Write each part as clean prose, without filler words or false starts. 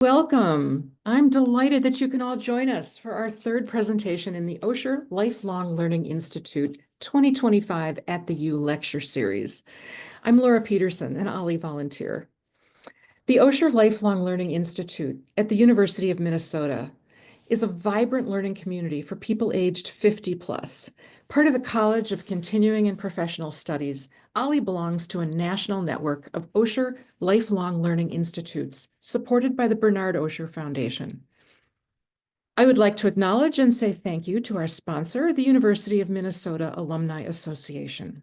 Welcome. I'm delighted that you can all join us for our third presentation in the Osher Lifelong Learning Institute 2025 at the U Lecture Series. I'm Laura Peterson, an OLLI volunteer. The Osher Lifelong Learning Institute at the University of Minnesota is a vibrant learning community for people aged 50 plus. Part of the College of Continuing and Professional Studies, OLLI belongs to a national network of Osher Lifelong Learning Institutes supported by the Bernard Osher Foundation. I would like to acknowledge and say thank you to our sponsor, the University of Minnesota Alumni Association.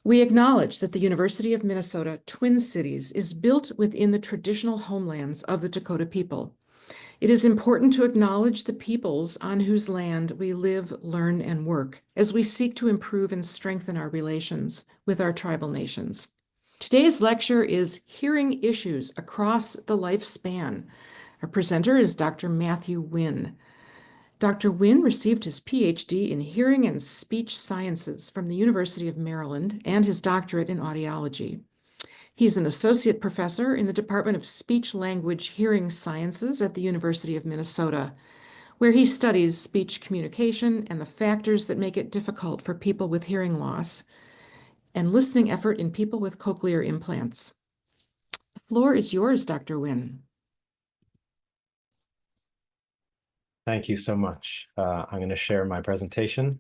We acknowledge that the University of Minnesota Twin Cities is built within the traditional homelands of the Dakota people. It is important to acknowledge the peoples on whose land we live, learn, and work as we seek to improve and strengthen our relations with our tribal nations. Today's lecture is Hearing Issues Across the Lifespan. Our presenter is Dr. Matthew Winn. Dr. Winn received his PhD in Hearing and Speech Sciences from the University of Maryland and his doctorate in Audiology. He's an associate professor in the Department of Speech Language Hearing Sciences at the University of Minnesota, where he studies speech communication and the factors that make it difficult for people with hearing loss, and listening effort in people with cochlear implants. The floor is yours, Dr. Winn. Thank you so much. I'm going to share my presentation.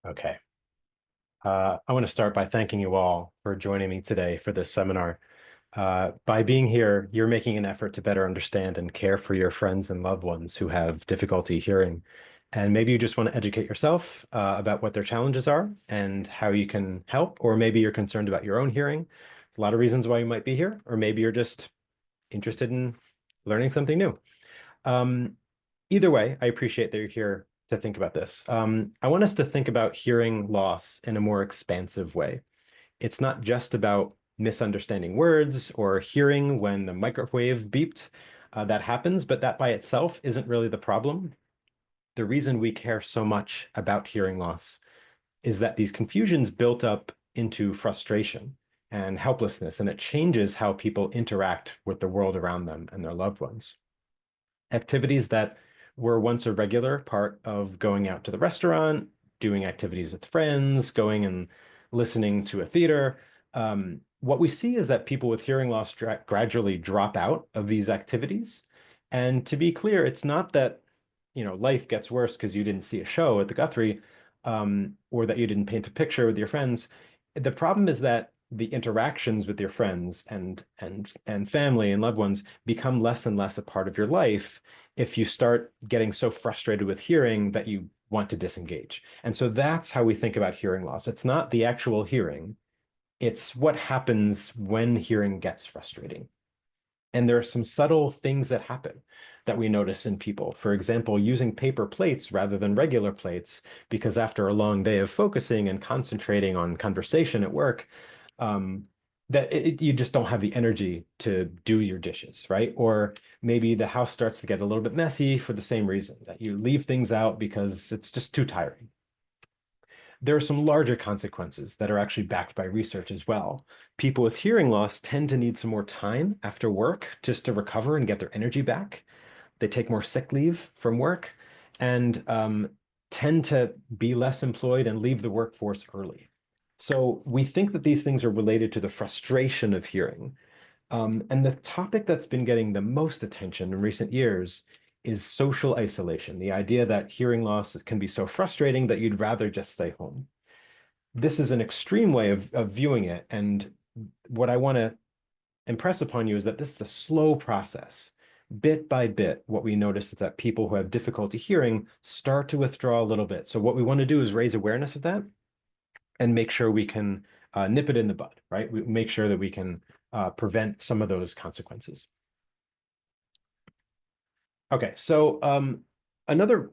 Okay. I want to start by thanking you all for joining me today for this seminar. By being here, you're making an effort to better understand and care for your friends and loved ones who have difficulty hearing. And maybe you just want to educate yourself about what their challenges are and how you can help, or maybe you're concerned about your own hearing. A lot of reasons why you might be here, or maybe you're just interested in learning something new. Either way, I appreciate that you're here to think about this. I want us to think about hearing loss in a more expansive way. It's not just about misunderstanding words or hearing when the microwave beeped. That happens, but that by itself isn't really the problem. The reason we care so much about hearing loss is that these confusions built up into frustration and helplessness, and it changes how people interact with the world around them and their loved ones. Activities that were once a regular part of going out to the restaurant, doing activities with friends, going and listening to a theater, what we see is that people with hearing loss gradually drop out of these activities. And to be clear, it's not that life gets worse because you didn't see a show at the Guthrie, or that you didn't paint a picture with your friends. The problem is that the interactions with your friends and family and loved ones become less and less a part of your life if you start getting so frustrated with hearing that you want to disengage. And so that's how we think about hearing loss. It's not the actual hearing, it's what happens when hearing gets frustrating. And there are some subtle things that happen that we notice in people. For example, using paper plates rather than regular plates, because after a long day of focusing and concentrating on conversation at work, you just don't have the energy to do your dishes, right? Or maybe the house starts to get a little bit messy for the same reason, that you leave things out because it's just too tiring. There are some larger consequences that are actually backed by research as well. People with hearing loss tend to need some more time after work just to recover and get their energy back. They take more sick leave from work and tend to be less employed and leave the workforce early. So we think that these things are related to the frustration of hearing. And the topic that's been getting the most attention in recent years is social isolation, the idea that hearing loss can be so frustrating that you'd rather just stay home. This is an extreme way of viewing it. And what I want to impress upon you is that this is a slow process. Bit by bit, what we notice is that people who have difficulty hearing start to withdraw a little bit. So what we want to do is raise awareness of that and make sure we can nip it in the bud, right? We make sure that we can prevent some of those consequences. Okay, so another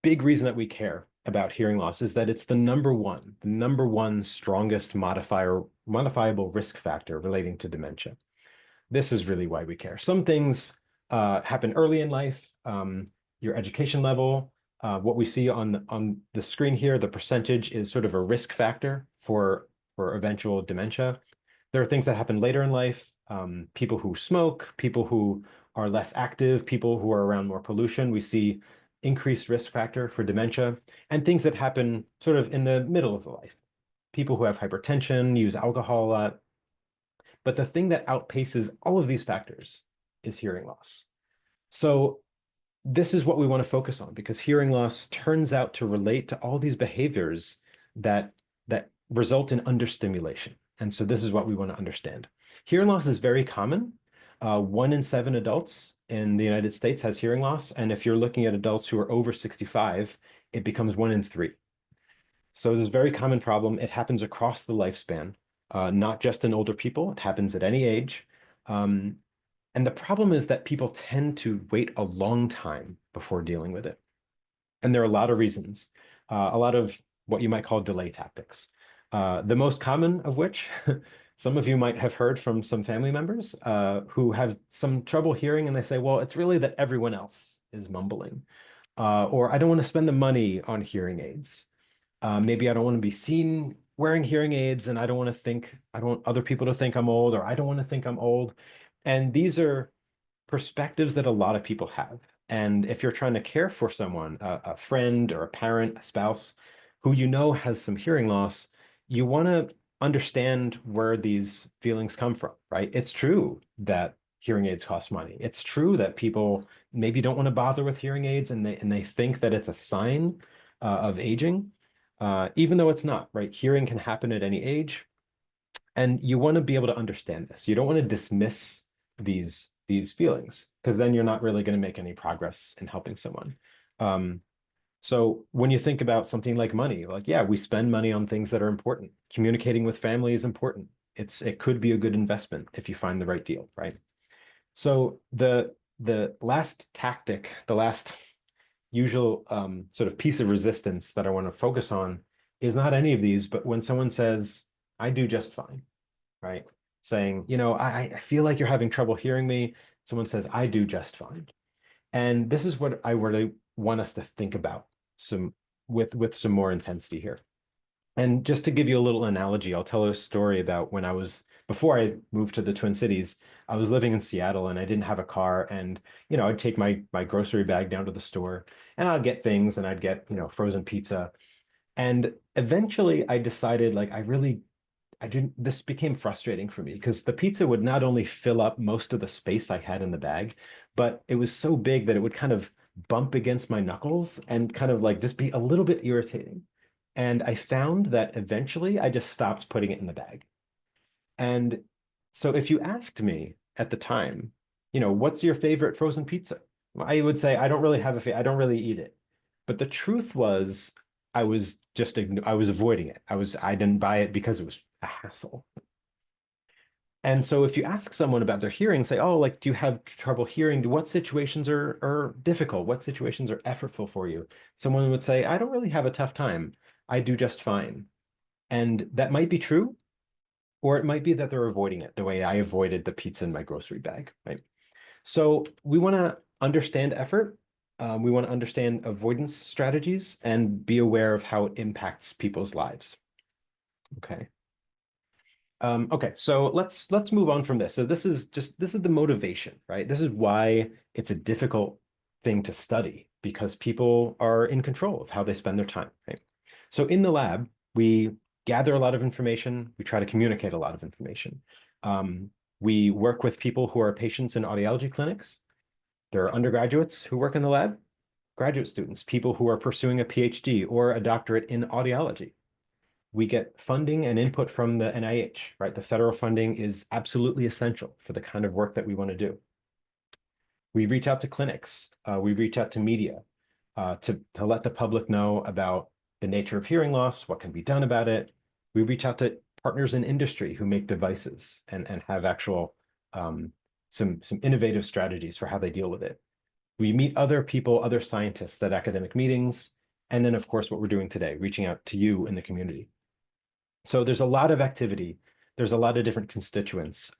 big reason that we care about hearing loss is that it's the number one strongest modifiable risk factor relating to dementia. This is really why we care. Some things happen early in life, your education level. What we see on the screen here, the percentage is sort of a risk factor for or eventual dementia. There are things that happen later in life, people who smoke, people who are less active, people who are around more pollution. We see increased risk factor for dementia, and things that happen sort of in the middle of the life. People who have hypertension, use alcohol a lot. But the thing that outpaces all of these factors is hearing loss. So this is what we want to focus on, because hearing loss turns out to relate to all these behaviors that result in understimulation. And so this is what we want to understand. Hearing loss is very common. 1 in 7 adults in the United States has hearing loss. And if you're looking at adults who are over 65, it becomes 1 in 3. So this is a very common problem. It happens across the lifespan, not just in older people. It happens at any age. And the problem is that people tend to wait a long time before dealing with it. And there are a lot of reasons, a lot of what you might call delay tactics. The most common of which, some of you might have heard from some family members who have some trouble hearing, and they say, well, it's really that everyone else is mumbling. Or I don't want to spend the money on hearing aids. Maybe I don't want to be seen wearing hearing aids, and I don't want other people to think I'm old, or I don't want to think I'm old. And these are perspectives that a lot of people have. And if you're trying to care for someone, a friend or a parent, a spouse, who you know has some hearing loss, you want to understand where these feelings come from, right? It's true that hearing aids cost money. It's true that people maybe don't want to bother with hearing aids, and they think that it's a sign of aging, even though it's not, right? Hearing can happen at any age. And you want to be able to understand this. You don't want to dismiss these feelings, because then you're not really going to make any progress in helping someone. So when you think about something like money, like, yeah, we spend money on things that are important. Communicating with family is important. It could be a good investment if you find the right deal, right? So the last tactic, the last usual sort of piece of resistance that I want to focus on is not any of these, but when someone says, I do just fine, right? Saying, I feel like you're having trouble hearing me. Someone says, I do just fine. And this is what I really want us to think about with some more intensity here. And just to give you a little analogy, I'll tell a story about before I moved to the Twin Cities, I was living in Seattle and I didn't have a car. And, I'd take my grocery bag down to the store and I'd get things, and I'd get, frozen pizza. And eventually I decided, like, this became frustrating for me, because the pizza would not only fill up most of the space I had in the bag, but it was so big that it would kind of bump against my knuckles and kind of like just be a little bit irritating. And I found that eventually I just stopped putting it in the bag. And so if you asked me at the time, what's your favorite frozen pizza? I would say I don't really I don't really eat it. But the truth was, I was avoiding it. I didn't buy it because it was a hassle. And so if you ask someone about their hearing, say, oh, like, do you have trouble hearing? What situations are difficult? What situations are effortful for you? Someone would say, I don't really have a tough time. I do just fine. And that might be true, or it might be that they're avoiding it the way I avoided the pizza in my grocery bag, right? So we want to understand effort. We want to understand avoidance strategies and be aware of how it impacts people's lives. Okay. Okay, so let's move on from this. So this is the motivation, right? This is why it's a difficult thing to study, because people are in control of how they spend their time, right? So in the lab, we gather a lot of information. We try to communicate a lot of information. We work with people who are patients in audiology clinics. There are undergraduates who work in the lab, graduate students, people who are pursuing a PhD or a doctorate in audiology. We get funding and input from the NIH, right? The federal funding is absolutely essential for the kind of work that we want to do. We reach out to clinics. We reach out to media to let the public know about the nature of hearing loss, what can be done about it. We reach out to partners in industry who make devices and have actual some innovative strategies for how they deal with it. We meet other people, other scientists at academic meetings, and then, of course, what we're doing today, reaching out to you in the community. So there's a lot of activity. There's a lot of different constituents.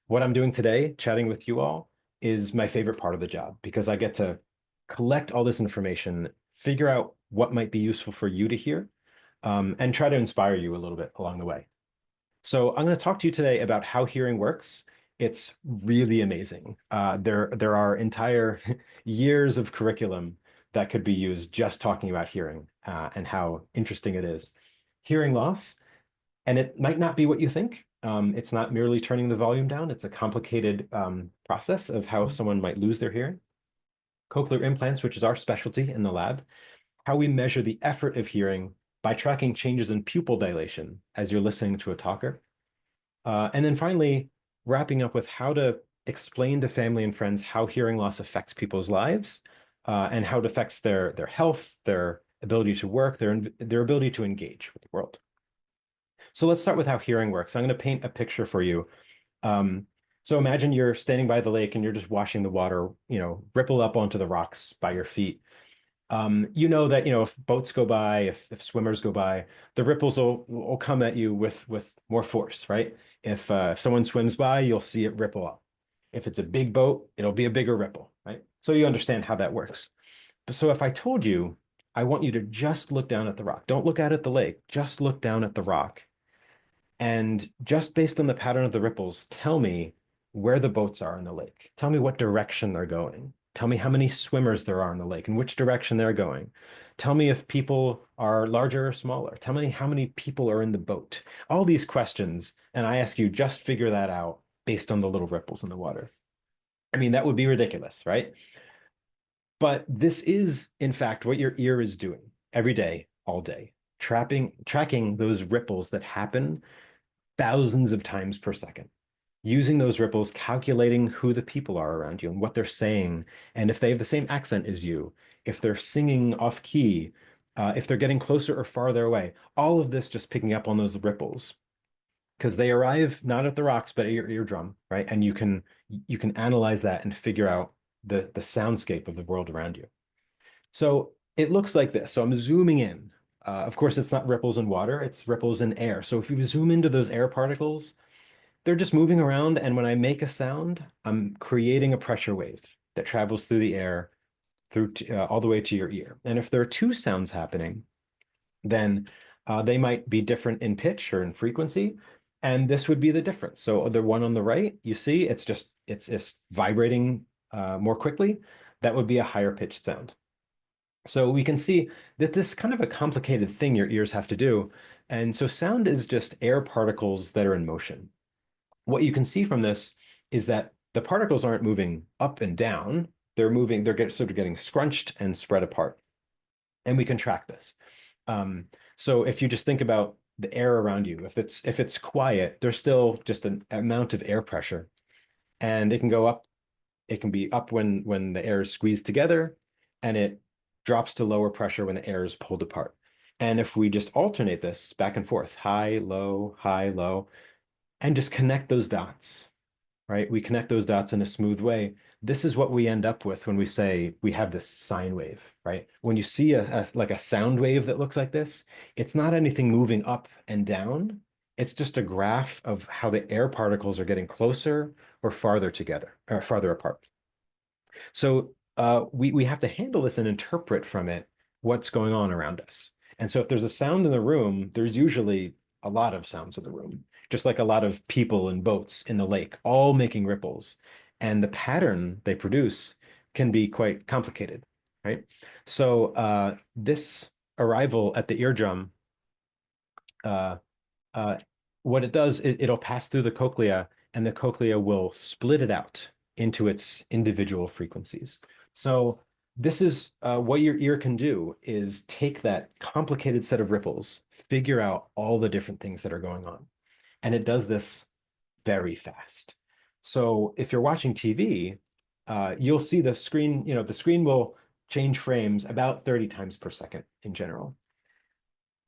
What I'm doing today, chatting with you all, is my favorite part of the job, because I get to collect all this information, figure out what might be useful for you to hear, and try to inspire you a little bit along the way. So I'm going to talk to you today about how hearing works. It's really amazing. There are entire years of curriculum that could be used just talking about hearing and how interesting it is. Hearing loss, and it might not be what you think. It's not merely turning the volume down. It's a complicated process of how someone might lose their hearing. Cochlear implants, which is our specialty in the lab, how we measure the effort of hearing by tracking changes in pupil dilation as you're listening to a talker. And then finally, wrapping up with how to explain to family and friends how hearing loss affects people's lives and how it affects their health, their ability to work, their ability to engage with the world. So let's start with how hearing works. I'm going to paint a picture for you. So imagine you're standing by the lake and you're just watching the water, ripple up onto the rocks by your feet. You know that, if boats go by, if swimmers go by, the ripples will come at you with more force, right? If someone swims by, you'll see it ripple up. If it's a big boat, it'll be a bigger ripple, right? So you understand how that works. But so if I told you, I want you to just look down at the rock, don't look out at the lake, just look down at the rock. And just based on the pattern of the ripples, tell me where the boats are in the lake. Tell me what direction they're going. Tell me how many swimmers there are in the lake and which direction they're going. Tell me if people are larger or smaller. Tell me how many people are in the boat. All these questions, and I ask you, just figure that out based on the little ripples in the water. I mean, that would be ridiculous, right? But this is, in fact, what your ear is doing every day, all day, tracking those ripples that happen thousands of times per second, using those ripples, calculating who the people are around you and what they're saying, and if they have the same accent as you, if they're singing off key, if they're getting closer or farther away, all of this just picking up on those ripples because they arrive not at the rocks but at your eardrum, right? And you can analyze that and figure out the soundscape of the world around you. So it looks like this. So I'm zooming in. Of course, it's not ripples in water, it's ripples in air. So if you zoom into those air particles, they're just moving around. And when I make a sound, I'm creating a pressure wave that travels through the air all the way to your ear. And if there are two sounds happening, then they might be different in pitch or in frequency. And this would be the difference. So the one on the right, you see, it's vibrating more quickly. That would be a higher pitched sound. So we can see that this is kind of a complicated thing your ears have to do. And so sound is just air particles that are in motion. What you can see from this is that the particles aren't moving up and down. They're sort of getting scrunched and spread apart. And we can track this. So if you just think about the air around you, if it's quiet, there's still just an amount of air pressure. And it can go up. It can be up when the air is squeezed together, and it drops to lower pressure when the air is pulled apart. And if we just alternate this back and forth, high, low, and just connect those dots, right? We connect those dots in a smooth way. This is what we end up with when we say we have this sine wave, right? When you see like a sound wave that looks like this, it's not anything moving up and down. It's just a graph of how the air particles are getting closer or farther together, or farther apart. So we have to handle this and interpret from it what's going on around us. And so if there's a sound in the room, there's usually a lot of sounds in the room, just like a lot of people and boats in the lake, all making ripples. And the pattern they produce can be quite complicated, right? So this arrival at the eardrum, uh, uh, what it does, it'll pass through the cochlea, and the cochlea will split it out into its individual frequencies. So this is what your ear can do is take that complicated set of ripples, figure out all the different things that are going on. And it does this very fast. So if you're watching TV, you'll see the screen, the screen will change frames about 30 times per second in general.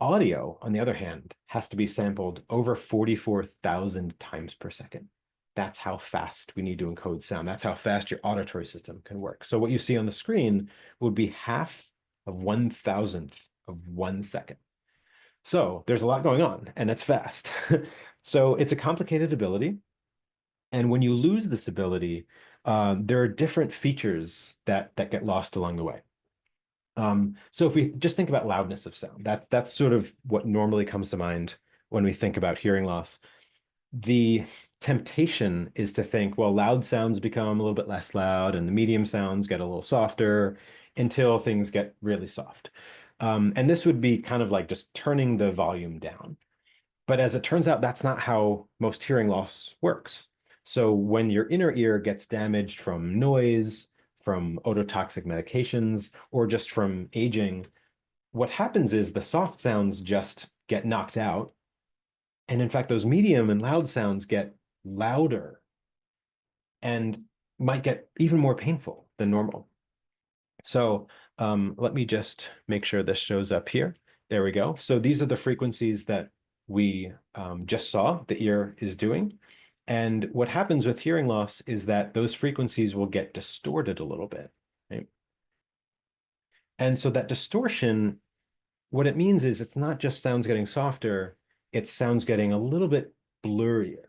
Audio, on the other hand, has to be sampled over 44,000 times per second. That's how fast we need to encode sound. That's how fast your auditory system can work. So what you see on the screen would be half of 1,000th of 1 second. So there's a lot going on, and it's fast. So it's a complicated ability. And when you lose this ability, there are different features that get lost along the way. So if we just think about loudness of sound, that's sort of what normally comes to mind when we think about hearing loss. the temptation is to think, well, loud sounds become a little bit less loud and the medium sounds get a little softer until things get really soft. And this would be kind of like just turning the volume down. But as it turns out, that's not how most hearing loss works. So when your inner ear gets damaged from noise, from ototoxic medications, or just from aging, what happens is the soft sounds just get knocked out. And in fact, those medium and loud sounds get louder and might get even more painful than normal. So let me just make sure this shows up here. There we go. So these are the frequencies that we just saw the ear is doing. And what happens with hearing loss is that those frequencies will get distorted a little bit, right? And so that distortion, what it means is it's not just sounds getting softer, it's sounds getting a little bit blurrier.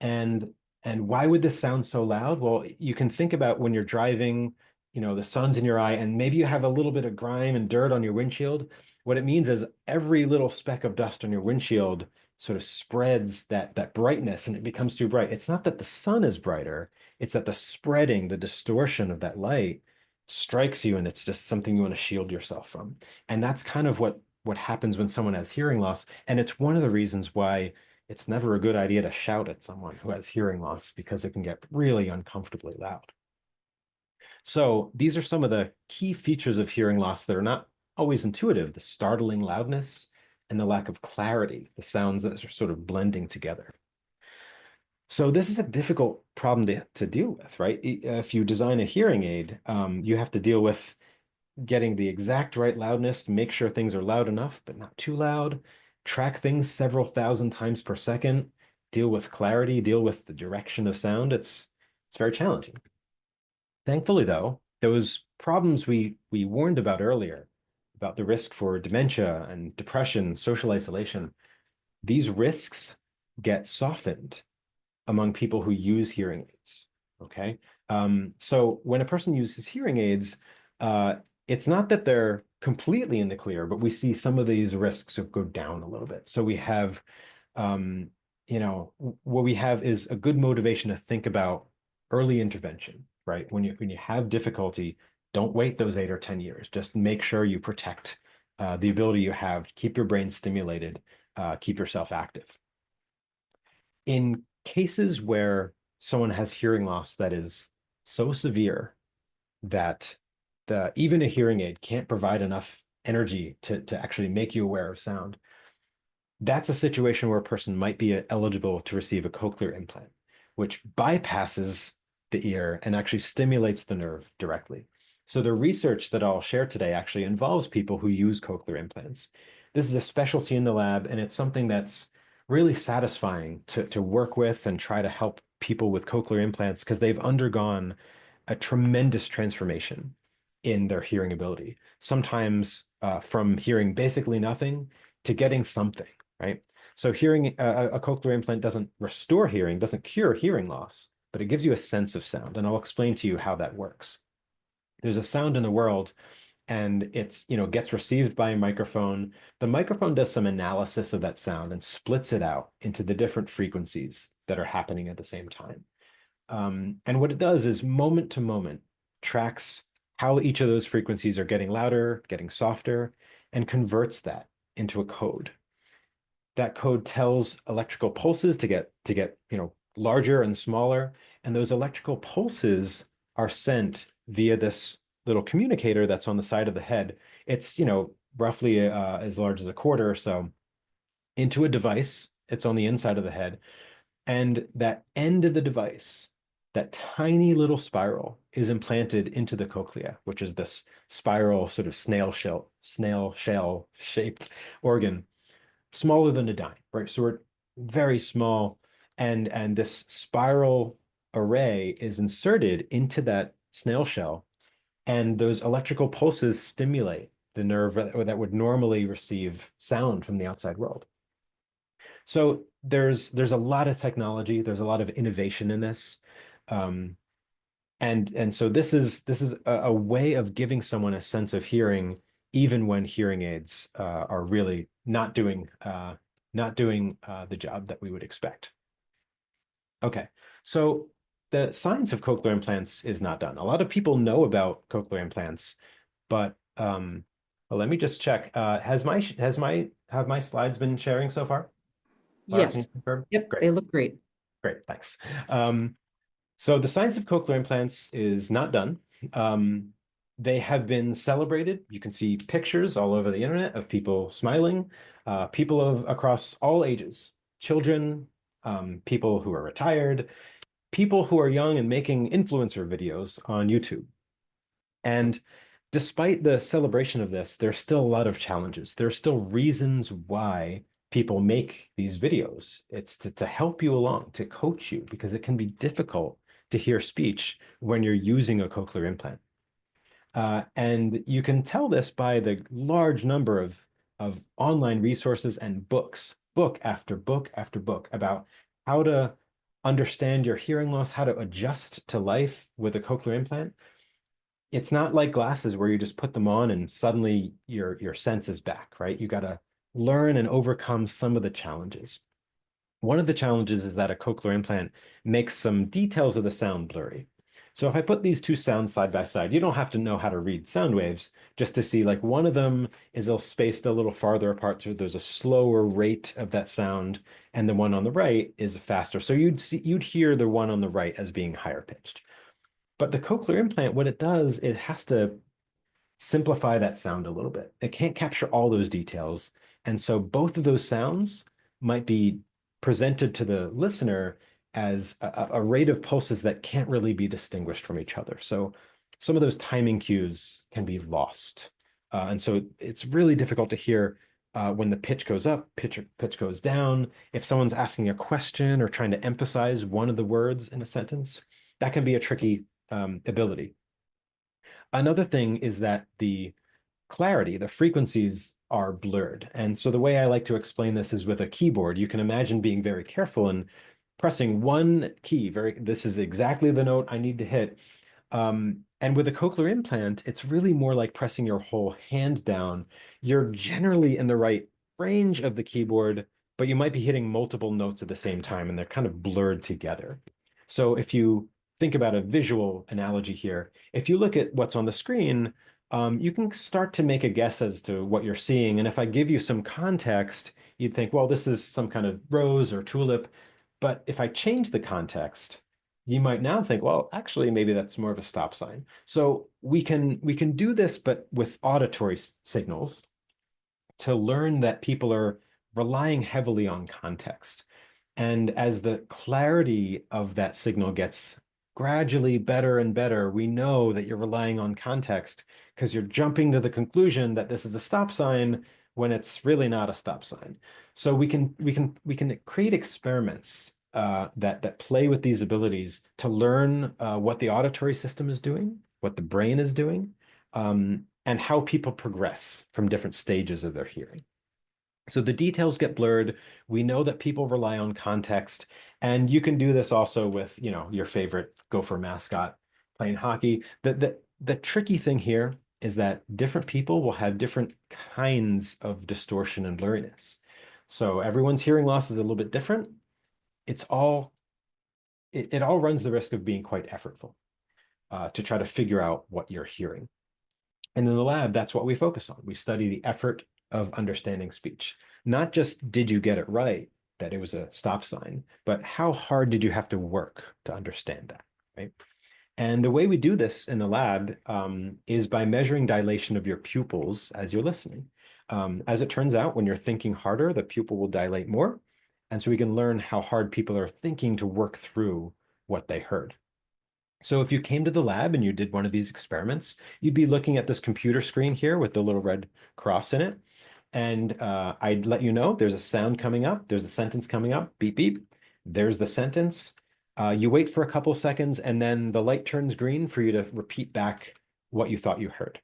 And and why would this sound so loud? Well, you can think about when you're driving, the sun's in your eye, and maybe you have a little bit of grime and dirt on your windshield. What it means is every little speck of dust on your windshield sort of spreads that brightness and it becomes too bright. It's not that the sun is brighter, it's that the spreading, the distortion of that light strikes you, and it's just something you want to shield yourself from. And that's kind of what happens when someone has hearing loss. And it's one of the reasons why it's never a good idea to shout at someone who has hearing loss because it can get really uncomfortably loud. So these are some of the key features of hearing loss that are not always intuitive: the startling loudness and the lack of clarity, the sounds that are sort of blending together. So this is a difficult problem to deal with, right? If you design a hearing aid, you have to deal with getting the exact right loudness to make sure things are loud enough, but not too loud, track things several thousand times per second, deal with clarity, deal with the direction of sound. It's very challenging. Thankfully, though, those problems we warned about earlier, about the risk for dementia and depression, social isolation, these risks get softened among people who use hearing aids. Okay. So when a person uses hearing aids, uh, it's not that they're completely in the clear, but we see some of these risks go down a little bit. So we have, um, what we have is a good motivation to think about early intervention, right? When you have difficulty, don't wait those 8 or 10 years. Just make sure you protect the ability you have to keep your brain stimulated, keep yourself active. In cases where someone has hearing loss that is so severe that even a hearing aid can't provide enough energy to actually make you aware of sound, that's a situation where a person might be eligible to receive a cochlear implant, which bypasses the ear and actually stimulates the nerve directly. So the research that I'll share today actually involves people who use cochlear implants. This is a specialty in the lab, and it's something that's really satisfying to work with and try to help people with cochlear implants because they've undergone a tremendous transformation in their hearing ability, sometimes from hearing basically nothing to getting something, right? So hearing a cochlear implant doesn't restore hearing, doesn't cure hearing loss, but it gives you a sense of sound. And I'll explain to you how that works. There's a sound in the world and it's, gets received by a microphone. The microphone does some analysis of that sound and splits it out into the different frequencies that are happening at the same time. And what it does is moment to moment tracks how each of those frequencies are getting louder, getting softer, and converts that into a code. That code tells electrical pulses to get larger and smaller, and those electrical pulses are sent via this little communicator that's on the side of the head. It's roughly as large as a quarter or so, into a device. It's on the inside of the head, and that end of the device, that tiny little spiral, is implanted into the cochlea, which is this spiral sort of snail shell shaped organ, smaller than a dime, right? So we're very small, and this spiral array is inserted into that snail shell, and those electrical pulses stimulate the nerve that would normally receive sound from the outside world. So there's a lot of technology, there's a lot of innovation in this. Um, and so this is a way of giving someone a sense of hearing, even when hearing aids are really not doing the job that we would expect. Okay. So the science of cochlear implants is not done. A lot of people know about cochlear implants, but well, let me just check. Have my slides been sharing so far? Laura, can you Yes. confirm? Yep, Great. they look great. Great. Thanks. Um, so the science of cochlear implants is not done. Um, they have been celebrated. You can see pictures all over the internet of people smiling, people of across all ages, children, people who are retired, people who are young and making influencer videos on YouTube. And despite the celebration of this, there's still a lot of challenges. There are still reasons why people make these videos. It's to help you along, to coach you, because it can be difficult to hear speech when you're using a cochlear implant. And you can tell this by the large number of online resources and books, book after book after book, about how to understand your hearing loss, how to adjust to life with a cochlear implant. It's not like glasses where you just put them on and suddenly your sense is back, right? You got to learn and overcome some of the challenges. One of the challenges is that a cochlear implant makes some details of the sound blurry. So if I put these two sounds side by side, you don't have to know how to read sound waves just to see like one of them is spaced a little farther apart, so there's a slower rate of that sound, and the one on the right is faster. So you'd hear the one on the right as being higher pitched. But the cochlear implant, what it does, it has to simplify that sound a little bit. It can't capture all those details. And so both of those sounds might be presented to the listener as a rate of pulses that can't really be distinguished from each other. So some of those timing cues can be lost. And so it's really difficult to hear when the pitch goes up, pitch goes down. If someone's asking a question or trying to emphasize one of the words in a sentence, that can be a tricky ability. Another thing is that the clarity, the frequencies are blurred. And so the way I like to explain this is with a keyboard. You can imagine being very careful and pressing one key, this is exactly the note I need to hit. And with a cochlear implant, it's really more like pressing your whole hand down. You're generally in the right range of the keyboard, but you might be hitting multiple notes at the same time, and they're kind of blurred together. So if you think about a visual analogy here, if you look at what's on the screen, you can start to make a guess as to what you're seeing. And if I give you some context, you'd think, well, this is some kind of rose or tulip. But if I change the context, you might now think, well, actually, maybe that's more of a stop sign. So we can do this, but with auditory signals to learn that people are relying heavily on context. And as the clarity of that signal gets gradually better and better, we know that you're relying on context because you're jumping to the conclusion that this is a stop sign when it's really not a stop sign. So we can create experiments that play with these abilities to learn what the auditory system is doing, what the brain is doing, and how people progress from different stages of their hearing. So the details get blurred. We know that people rely on context, and you can do this also with, your favorite Gopher mascot playing hockey. The tricky thing here is that different people will have different kinds of distortion and blurriness. So everyone's hearing loss is a little bit different. It all runs the risk of being quite effortful to try to figure out what you're hearing. And in the lab, that's what we focus on. We study the effort of understanding speech. Not just did you get it right, that it was a stop sign, but how hard did you have to work to understand that, right? And the way we do this in the lab is by measuring dilation of your pupils as you're listening. As it turns out, when you're thinking harder, the pupil will dilate more. And so we can learn how hard people are thinking to work through what they heard. So if you came to the lab and you did one of these experiments, you'd be looking at this computer screen here with the little red cross in it. And I'd let you know there's a sound coming up, there's a sentence coming up, beep, beep. There's the sentence. You wait for a couple seconds, and then the light turns green for you to repeat back what you thought you heard.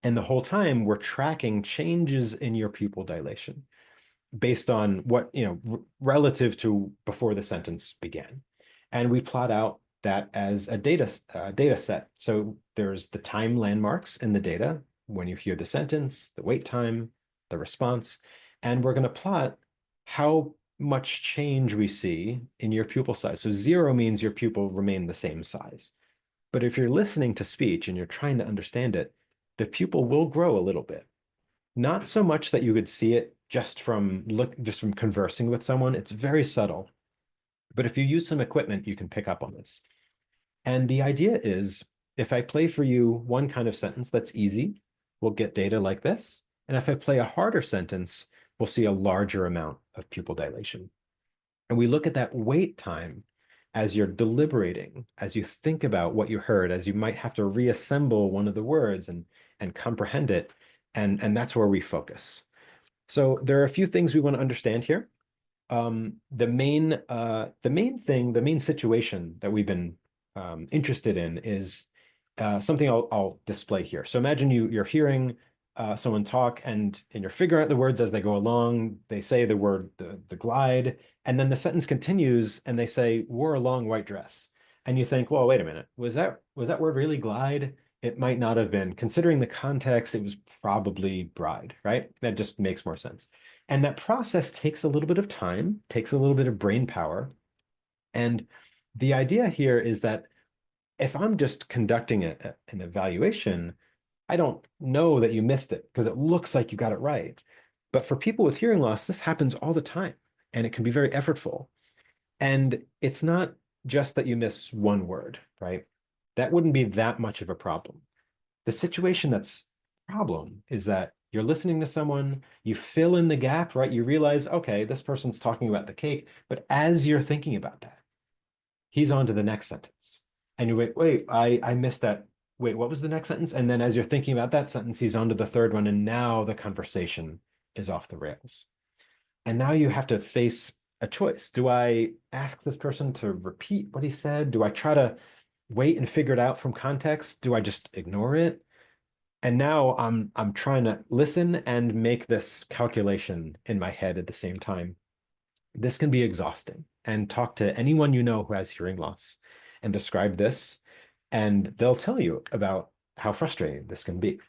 And the whole time, we're tracking changes in your pupil dilation based on what, relative to before the sentence began. And we plot out that as a data set. So there's the time landmarks in the data when you hear the sentence, the wait time, the response, and we're going to plot how much change we see in your pupil size. So 0 means your pupil remain the same size. But if you're listening to speech and you're trying to understand it, the pupil will grow a little bit. Not so much that you could see it just from conversing with someone. It's very subtle. But if you use some equipment, you can pick up on this. And the idea is, if I play for you one kind of sentence that's easy, we'll get data like this. And if I play a harder sentence, we'll see a larger amount of pupil dilation. And we look at that wait time as you're deliberating, as you think about what you heard, as you might have to reassemble one of the words and comprehend it. And that's where we focus. So there are a few things we want to understand here. The main situation that we've been interested in is something I'll display here. So imagine you're hearing someone talk and you're figuring out the words as they go along. They say the word the glide, and then the sentence continues and they say wore a long white dress. And you think, well, wait a minute, was that word really glide? It might not have been. Considering the context, it was probably bride, right? That just makes more sense. And that process takes a little bit of time, takes a little bit of brain power. And the idea here is that if I'm just conducting an evaluation, I don't know that you missed it because it looks like you got it right. But for people with hearing loss, this happens all the time, and it can be very effortful. And it's not just that you miss one word, right? That wouldn't be that much of a problem. The situation that's problem is that you're listening to someone, you fill in the gap, right? You realize, okay, this person's talking about the cake, but as you're thinking about that, he's on to the next sentence. And you wait, I missed that. Wait, what was the next sentence? And then as you're thinking about that sentence, he's on to the third one. And now the conversation is off the rails. And now you have to face a choice. Do I ask this person to repeat what he said? Do I try to wait and figure it out from context? Do I just ignore it? And now I'm trying to listen and make this calculation in my head at the same time. This can be exhausting. And talk to anyone you know who has hearing loss and describe this, and they'll tell you about how frustrating this can be.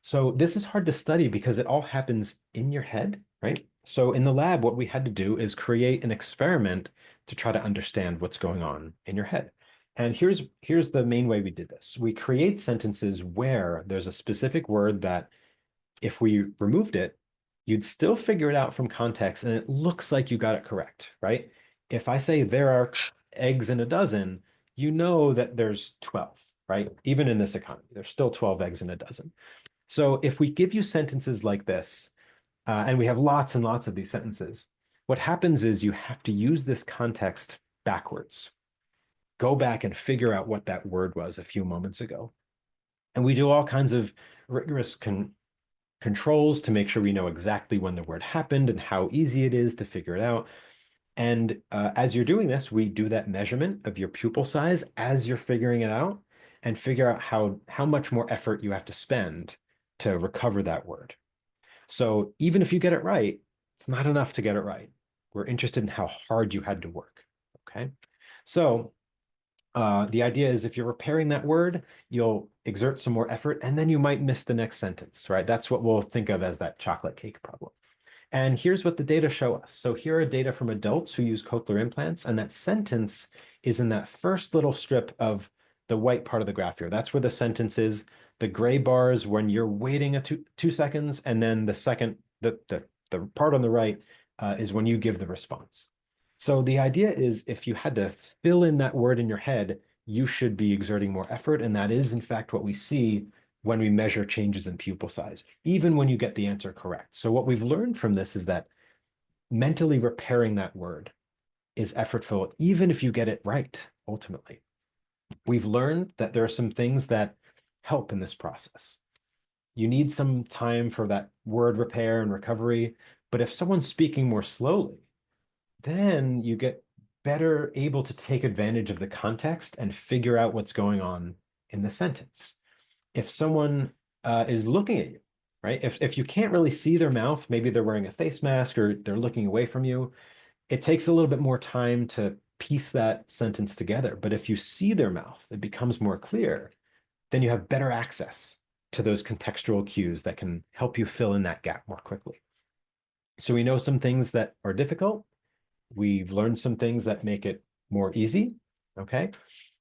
So this is hard to study because it all happens in your head, right? So in the lab, what we had to do is create an experiment to try to understand what's going on in your head. And here's the main way we did this. We create sentences where there's a specific word that if we removed it, you'd still figure it out from context and it looks like you got it correct, right? If I say there are eggs in a dozen, you know that there's 12, right? Even in this economy, there's still 12 eggs in a dozen. So if we give you sentences like this, and we have lots and lots of these sentences, what happens is you have to use this context backwards. Go back and figure out what that word was a few moments ago. And we do all kinds of rigorous controls to make sure we know exactly when the word happened and how easy it is to figure it out. And as you're doing this, we do that measurement of your pupil size as you're figuring it out and figure out how much more effort you have to spend to recover that word. So even if you get it right, it's not enough to get it right. We're interested in how hard you had to work, okay? So the idea is if you're repairing that word, you'll exert some more effort and then you might miss the next sentence, right? That's what we'll think of as that chocolate cake problem. And here's what the data show us. So here are data from adults who use cochlear implants, and that sentence is in that first little strip of the white part of the graph here. That's where the sentence is. The gray bars when you're waiting two seconds, and then the part on the right is when you give the response. So the idea is if you had to fill in that word in your head, you should be exerting more effort, and that is in fact what we see when we measure changes in pupil size, even when you get the answer correct. So what we've learned from this is that mentally repairing that word is effortful, even if you get it right, ultimately. We've learned that there are some things that help in this process. You need some time for that word repair and recovery, but if someone's speaking more slowly, then you get better able to take advantage of the context and figure out what's going on in the sentence. If someone is looking at you, right? If you can't really see their mouth, maybe they're wearing a face mask or they're looking away from you, it takes a little bit more time to piece that sentence together. But if you see their mouth, it becomes more clear, then you have better access to those contextual cues that can help you fill in that gap more quickly. So we know some things that are difficult. We've learned some things that make it more easy, okay?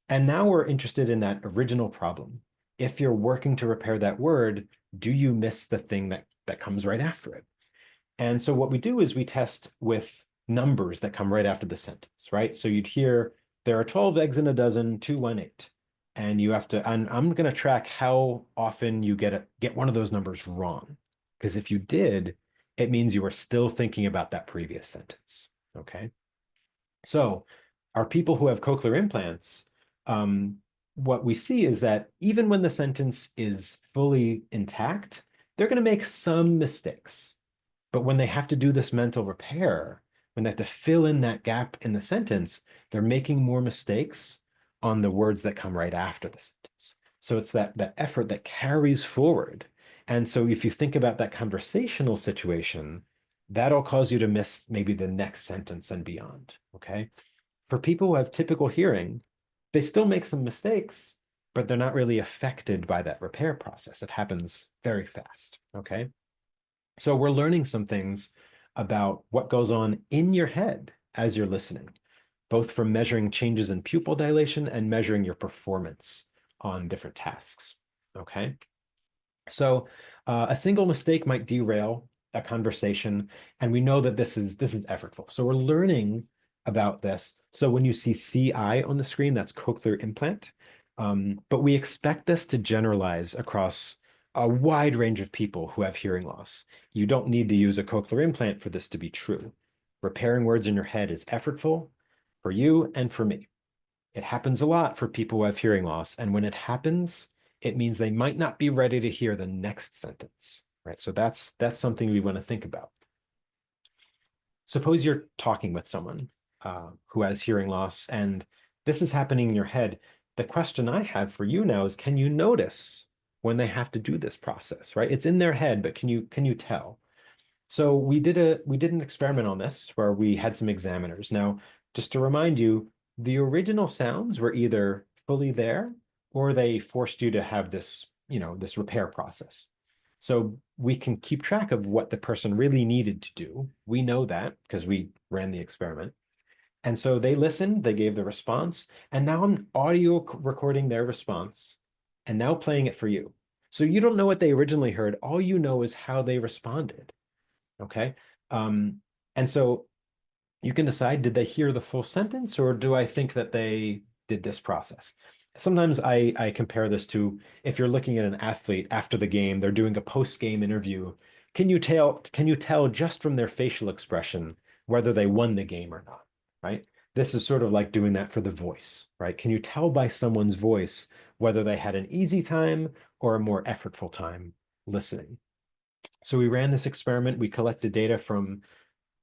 And now we're interested in that original problem. If you're working to repair that word, do you miss the thing that comes right after it? And so what we do is we test with numbers that come right after the sentence, right? So you'd hear, there are 12 eggs in a dozen, 218. And you have to, and I'm going to track how often you get one of those numbers wrong. Because if you did, it means you were still thinking about that previous sentence, okay? So our people who have cochlear implants, what we see is that even when the sentence is fully intact, they're going to make some mistakes. But when they have to do this mental repair, when they have to fill in that gap in the sentence, they're making more mistakes on the words that come right after the sentence. So it's that effort that carries forward. And so if you think about that conversational situation, that'll cause you to miss maybe the next sentence and beyond. Okay. For people who have typical hearing, they still make some mistakes, but they're not really affected by that repair process. It happens very fast. Okay. So we're learning some things about what goes on in your head as you're listening, both from measuring changes in pupil dilation and measuring your performance on different tasks. Okay. So a single mistake might derail a conversation, and we know that this is effortful. So we're learning about this. So when you see CI on the screen, that's cochlear implant. But we expect this to generalize across a wide range of people who have hearing loss. You don't need to use a cochlear implant for this to be true. Repairing words in your head is effortful for you and for me. It happens a lot for people who have hearing loss. And when it happens, it means they might not be ready to hear the next sentence, right? So that's something we want to think about. Suppose you're talking with someone who has hearing loss, and this is happening in your head. The question I have for you now is, can you notice when they have to do this process, right? It's in their head, but can you tell? So we did an experiment on this where we had some examiners. Now, just to remind you, the original sounds were either fully there or they forced you to have this repair process. So we can keep track of what the person really needed to do. We know that because we ran the experiment. And so they listened, they gave the response, and now I'm recording their response and now playing it for you. So you don't know what they originally heard. All you know is how they responded. Okay. Um, and so you can decide, did they hear the full sentence or do I think that they did this process? Sometimes I compare this to if you're looking at an athlete after the game, they're doing a post-game interview. Can you tell just from their facial expression whether they won the game or not, right? This is sort of like doing that for the voice, right? Can you tell by someone's voice whether they had an easy time or a more effortful time listening? So we ran this experiment. We collected data from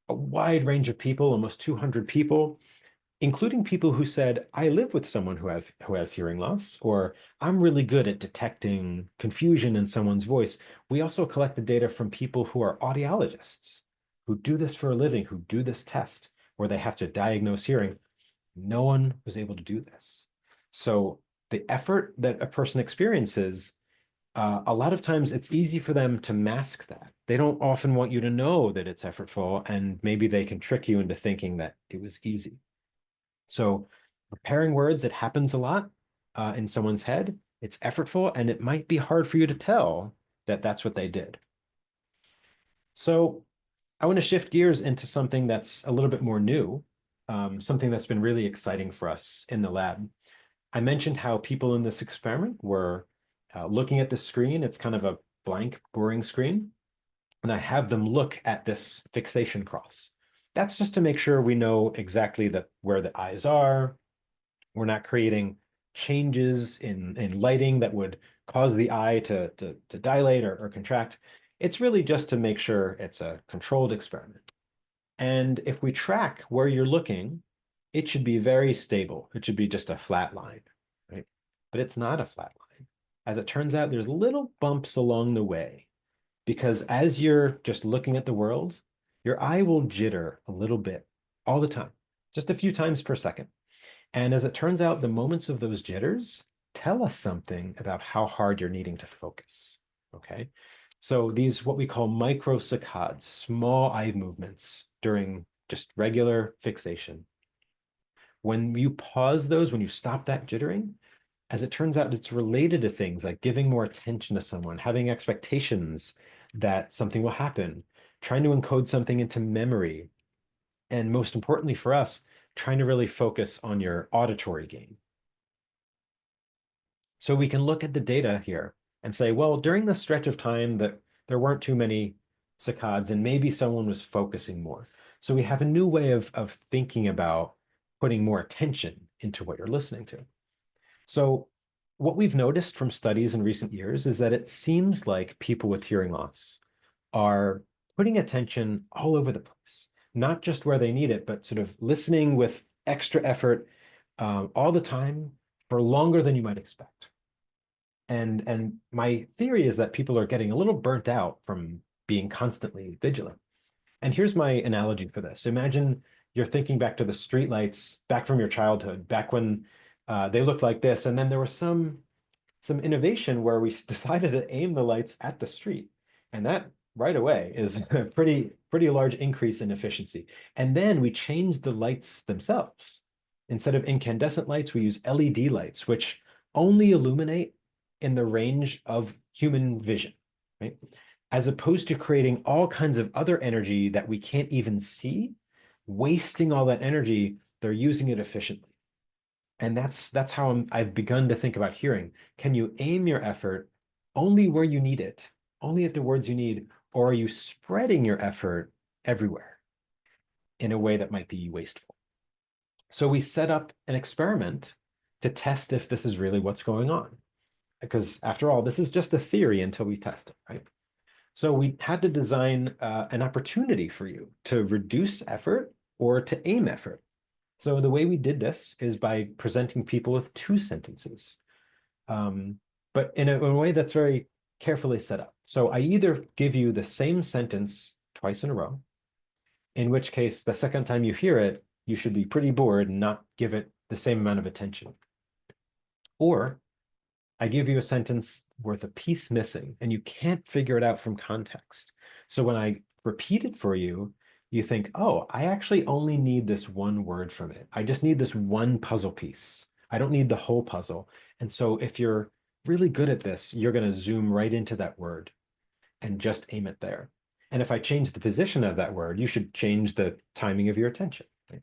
a wide range of people, almost 200 people, including people who said, I live with someone who has hearing loss, or I'm really good at detecting confusion in someone's voice. We also collected data from people who are audiologists, who do this for a living, who do this test where they have to diagnose hearing. No one was able to do this. So the effort that a person experiences, a lot of times it's easy for them to mask that. They don't often want you to know that it's effortful, and maybe they can trick you into thinking that it was easy. So repairing words, it happens a lot in someone's head. It's effortful, and it might be hard for you to tell that that's what they did. So I want to shift gears into something that's a little bit more new, something that's been really exciting for us in the lab. I mentioned how people in this experiment were looking at the screen. It's kind of a blank, boring screen. And I have them look at this fixation cross. That's just to make sure we know exactly where the eyes are. We're not creating changes in lighting that would cause the eye to dilate or contract. It's really just to make sure it's a controlled experiment. And if we track where you're looking, it should be very stable. It should be just a flat line, right? But it's not a flat line. As it turns out, there's little bumps along the way because as you're just looking at the world, your eye will jitter a little bit all the time, just a few times per second. And as it turns out, the moments of those jitters tell us something about how hard you're needing to focus, okay? So these, what we call microsaccades, small eye movements during just regular fixation. When you pause those, when you stop that jittering, as it turns out, it's related to things like giving more attention to someone, having expectations that something will happen, trying to encode something into memory, and most importantly for us, trying to really focus on your auditory gain. So we can look at the data here and say, well, during the stretch of time that there weren't too many saccades and maybe someone was focusing more. So we have a new way of thinking about putting more attention into what you're listening to. So what we've noticed from studies in recent years is that it seems like people with hearing loss are putting attention all over the place, not just where they need it, but sort of listening with extra effort all the time for longer than you might expect. And my theory is that people are getting a little burnt out from being constantly vigilant. And here's my analogy for this. Imagine you're thinking back to the streetlights back from your childhood, back when they looked like this, and then there was some innovation where we decided to aim the lights at the street. And that right away is a pretty large increase in efficiency. And then we changed the lights themselves. Instead of incandescent lights, we use LED lights, which only illuminate in the range of human vision, right? As opposed to creating all kinds of other energy that we can't even see, wasting all that energy, they're using it efficiently. And that's how I've begun to think about hearing. Can you aim your effort only where you need it, only at the words you need, or are you spreading your effort everywhere in a way that might be wasteful? So we set up an experiment to test if this is really what's going on. Because after all, this is just a theory until we test it, right? So we had to design an opportunity for you to reduce effort or to aim effort. So the way we did this is by presenting people with two sentences, but in a way that's very carefully set up. So I either give you the same sentence twice in a row, in which case the second time you hear it, you should be pretty bored and not give it the same amount of attention. Or I give you a sentence worth a piece missing and you can't figure it out from context. So when I repeat it for you, you think, oh, I actually only need this one word from it. I just need this one puzzle piece. I don't need the whole puzzle. And so if you're really good at this, you're going to zoom right into that word and just aim it there. And if I change the position of that word, you should change the timing of your attention. Right?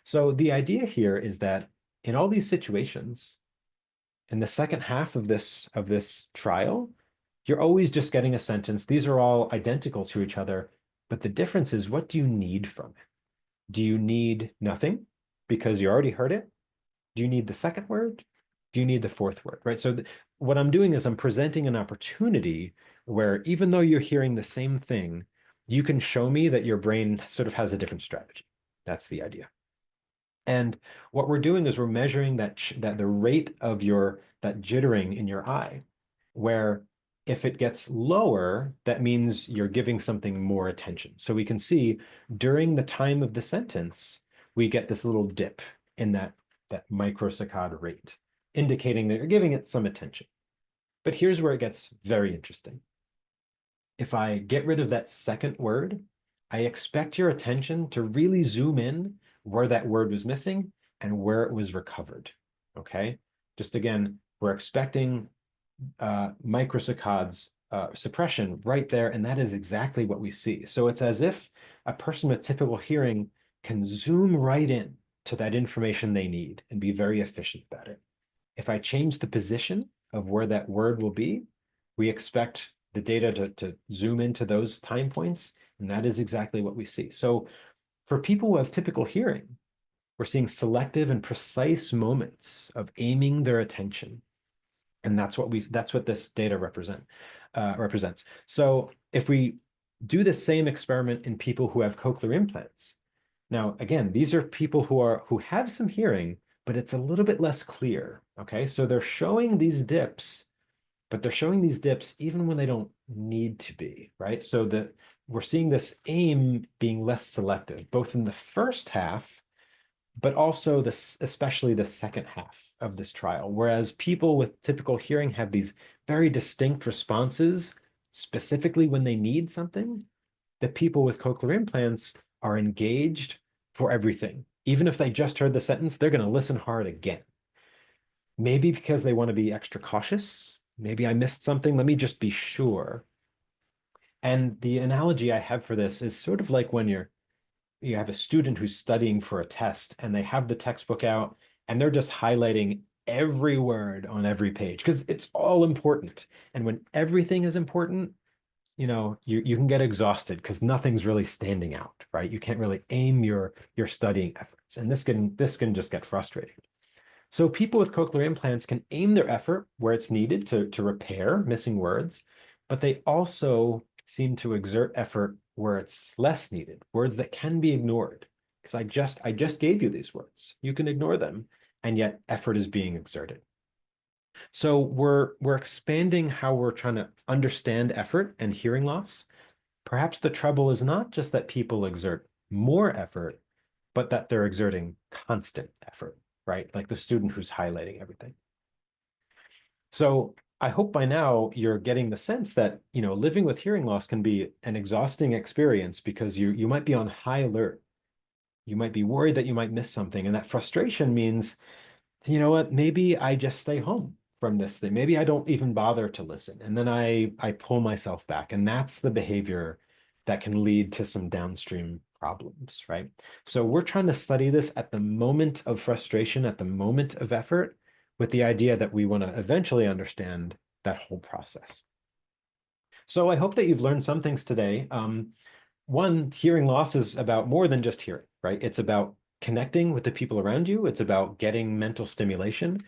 So the idea here is that in all these situations, in the second half of this trial, you're always just getting a sentence. These are all identical to each other, but the difference is, what do you need from it? Do you need nothing because you already heard it? Do you need the second word? Do you need the fourth word, right? So what I'm doing is I'm presenting an opportunity where even though you're hearing the same thing, you can show me that your brain sort of has a different strategy. That's the idea. And what we're doing is we're measuring that the rate of that jittering in your eye, where if it gets lower, that means you're giving something more attention. So we can see during the time of the sentence, we get this little dip in that microsaccade rate, indicating that you're giving it some attention. But here's where it gets very interesting. If I get rid of that second word, I expect your attention to really zoom in where that word was missing and where it was recovered, okay? Just again, we're expecting microsaccades suppression right there, and that is exactly what we see. So it's as if a person with typical hearing can zoom right in to that information they need and be very efficient about it. If I change the position of where that word will be, we expect the data to zoom into those time points, and that is exactly what we see. So for people who have typical hearing, we're seeing selective and precise moments of aiming their attention. And that's what this data represents. So if we do the same experiment in people who have cochlear implants, now again, these are people who have some hearing, but it's a little bit less clear. Okay, so they're showing these dips, but they're showing these dips even when they don't need to be, right? So that we're seeing this aim being less selective, both in the first half, but also especially the second half of this trial. Whereas people with typical hearing have these very distinct responses specifically when they need something, the people with cochlear implants are engaged for everything. Even if they just heard the sentence, they're going to listen hard again. Maybe because they want to be extra cautious. Maybe I missed something. Let me just be sure. And the analogy I have for this is sort of like when you have a student who's studying for a test and they have the textbook out and they're just highlighting every word on every page because it's all important. And when everything is important, you can get exhausted because nothing's really standing out, right? You can't really aim your studying efforts, and this can just get frustrating. So people with cochlear implants can aim their effort where it's needed to repair missing words, but they also seem to exert effort where it's less needed, words that can be ignored. Because I just gave you these words. You can ignore them, and yet effort is being exerted. So we're expanding how we're trying to understand effort and hearing loss. Perhaps the trouble is not just that people exert more effort, but that they're exerting constant effort, right? Like the student who's highlighting everything. So I hope by now you're getting the sense that, living with hearing loss can be an exhausting experience because you might be on high alert. You might be worried that you might miss something. And that frustration means, you know what, maybe I just stay home from this thing. Maybe I don't even bother to listen. And then I pull myself back. And that's the behavior that can lead to some downstream problems, right? So we're trying to study this at the moment of frustration, at the moment of effort, with the idea that we want to eventually understand that whole process. So I hope that you've learned some things today. One, hearing loss is about more than just hearing, right? It's about connecting with the people around you. It's about getting mental stimulation.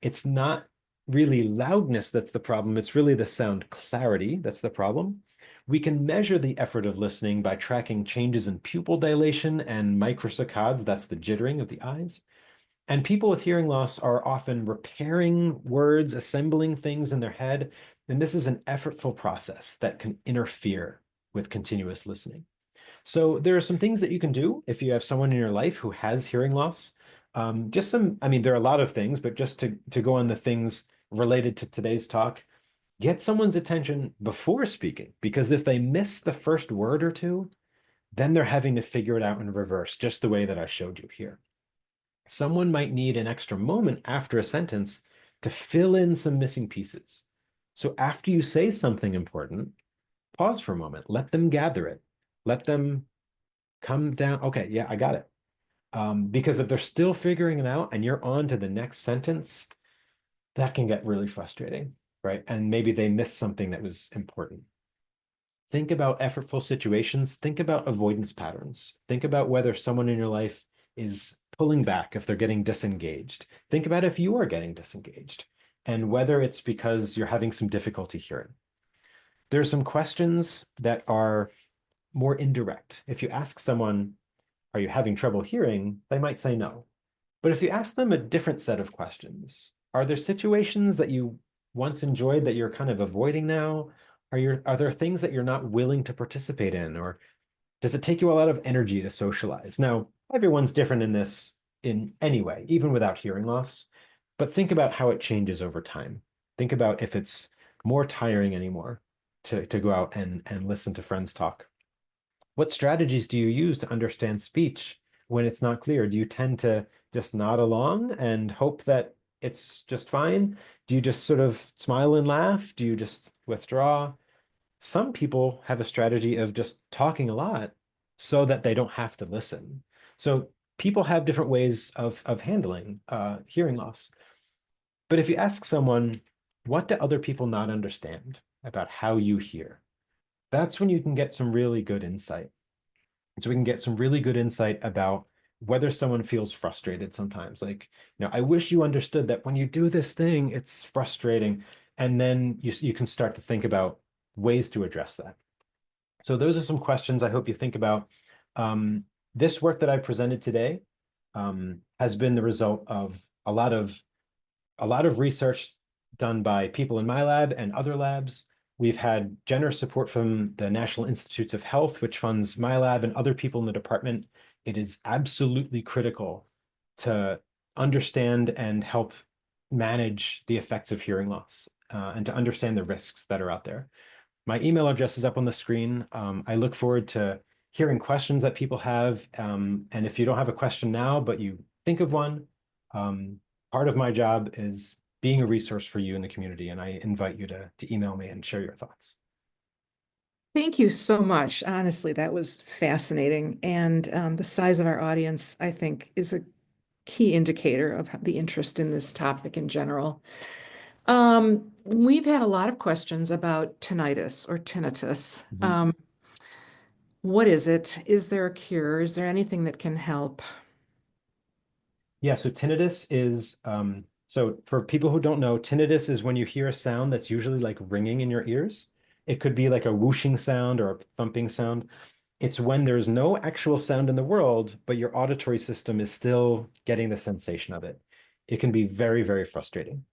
It's not really loudness that's the problem. It's really the sound clarity that's the problem. We can measure the effort of listening by tracking changes in pupil dilation and microsaccades, that's the jittering of the eyes. And people with hearing loss are often repairing words, assembling things in their head. And this is an effortful process that can interfere with continuous listening. So there are some things that you can do if you have someone in your life who has hearing loss. There are a lot of things, but just to go on the things related to today's talk, get someone's attention before speaking, because if they miss the first word or two, then they're having to figure it out in reverse, just the way that I showed you here. Someone might need an extra moment after a sentence to fill in some missing pieces. So after you say something important, pause for a moment, let them gather it, let them come down. Okay, yeah, I got it. Because if they're still figuring it out and you're on to the next sentence, that can get really frustrating, right? And maybe they missed something that was important. Think about effortful situations. Think about avoidance patterns. Think about whether someone in your life is pulling back, if they're getting disengaged. Think about if you are getting disengaged and whether it's because you're having some difficulty hearing. There are some questions that are more indirect. If you ask someone, are you having trouble hearing? They might say no. But if you ask them a different set of questions, are there situations that you once enjoyed that you're kind of avoiding now? Are there things that you're not willing to participate in? Or does it take you a lot of energy to socialize? Now, everyone's different in this in any way, even without hearing loss. But think about how it changes over time. Think about if it's more tiring anymore to go out and listen to friends talk. What strategies do you use to understand speech when it's not clear? Do you tend to just nod along and hope that it's just fine? Do you just sort of smile and laugh? Do you just withdraw? Some people have a strategy of just talking a lot so that they don't have to listen. So people have different ways of handling hearing loss. But if you ask someone, what do other people not understand about how you hear? That's when you can get some really good insight. So we can get some really good insight about whether someone feels frustrated sometimes. Like, I wish you understood that when you do this thing, it's frustrating. And then you can start to think about ways to address that. So those are some questions I hope you think about. This work that I presented today has been the result of a lot of research done by people in my lab and other labs. We've had generous support from the National Institutes of Health, which funds my lab and other people in the department. It is absolutely critical to understand and help manage the effects of hearing loss and to understand the risks that are out there. My email address is up on the screen. I look forward to hearing questions that people have. And if you don't have a question now, but you think of one, part of my job is being a resource for you in the community. And I invite you to email me and share your thoughts. Thank you so much. Honestly, that was fascinating. And the size of our audience, I think, is a key indicator of the interest in this topic in general. We've had a lot of questions about tinnitus or tinnitus. Mhm. What is it? Is there a cure? Is there anything that can help? Yeah, so tinnitus is, so for people who don't know, tinnitus is when you hear a sound that's usually like ringing in your ears. It could be like a whooshing sound or a thumping sound. It's when there's no actual sound in the world, but your auditory system is still getting the sensation of it. It can be very, very frustrating.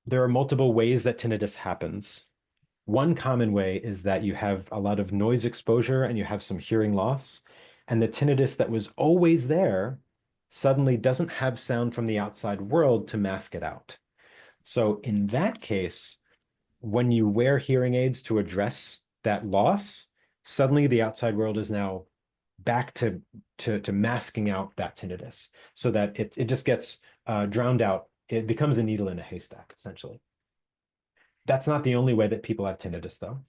There are multiple ways that tinnitus happens. One common way is that you have a lot of noise exposure and you have some hearing loss, and the tinnitus that was always there suddenly doesn't have sound from the outside world to mask it out. So in that case, when you wear hearing aids to address that loss, suddenly the outside world is now back to masking out that tinnitus so that it just gets drowned out. It becomes a needle in a haystack, essentially. That's not the only way that people have tinnitus, though.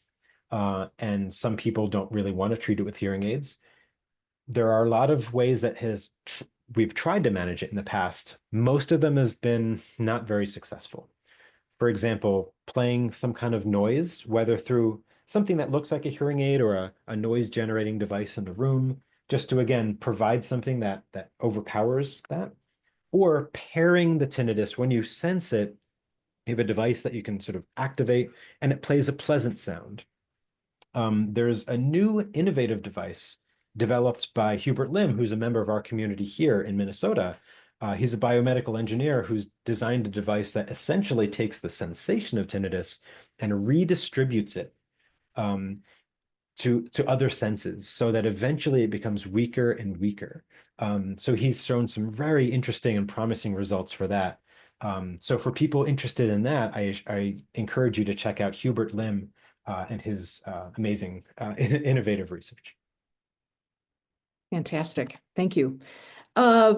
And some people don't really want to treat it with hearing aids. There are a lot of ways that we've tried to manage it in the past. Most of them has been not very successful. For example, playing some kind of noise, whether through something that looks like a hearing aid or a noise generating device in the room, just to again provide something that overpowers that, or pairing the tinnitus when you sense it. You have a device that you can sort of activate and it plays a pleasant sound. There's a new innovative device developed by Hubert Lim, who's a member of our community here in Minnesota. He's a biomedical engineer who's designed a device that essentially takes the sensation of tinnitus and redistributes it um, to other senses so that eventually it becomes weaker and weaker. So he's shown some very interesting and promising results for that. So for people interested in that, I encourage you to check out Hubert Lim and his amazing innovative research. Fantastic. Thank you. I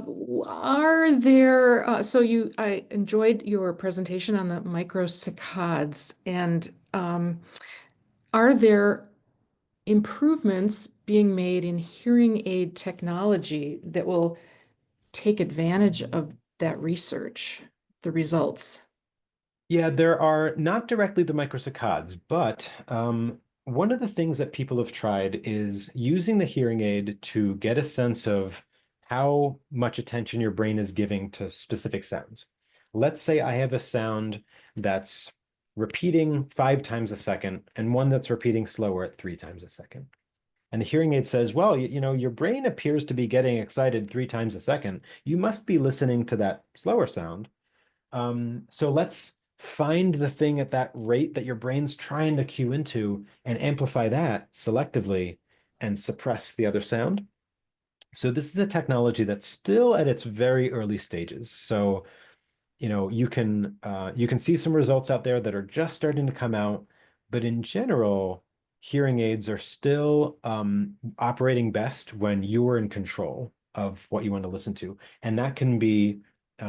enjoyed your presentation on the microsaccades, and are there improvements being made in hearing aid technology that will take advantage of that research, the results? Yeah, there are not directly the microsaccades, but one of the things that people have tried is using the hearing aid to get a sense of how much attention your brain is giving to specific sounds. Let's say I have a sound that's repeating 5 times a second and one that's repeating slower at 3 times a second. And the hearing aid says, well, you know, your brain appears to be getting excited 3 times a second. You must be listening to that slower sound. So let's find the thing at that rate that your brain's trying to cue into and amplify that selectively and suppress the other sound. So this is a technology that's still at its very early stages. So you can see some results out there that are just starting to come out, but in general, hearing aids are still operating best when you're in control of what you want to listen to, and that can be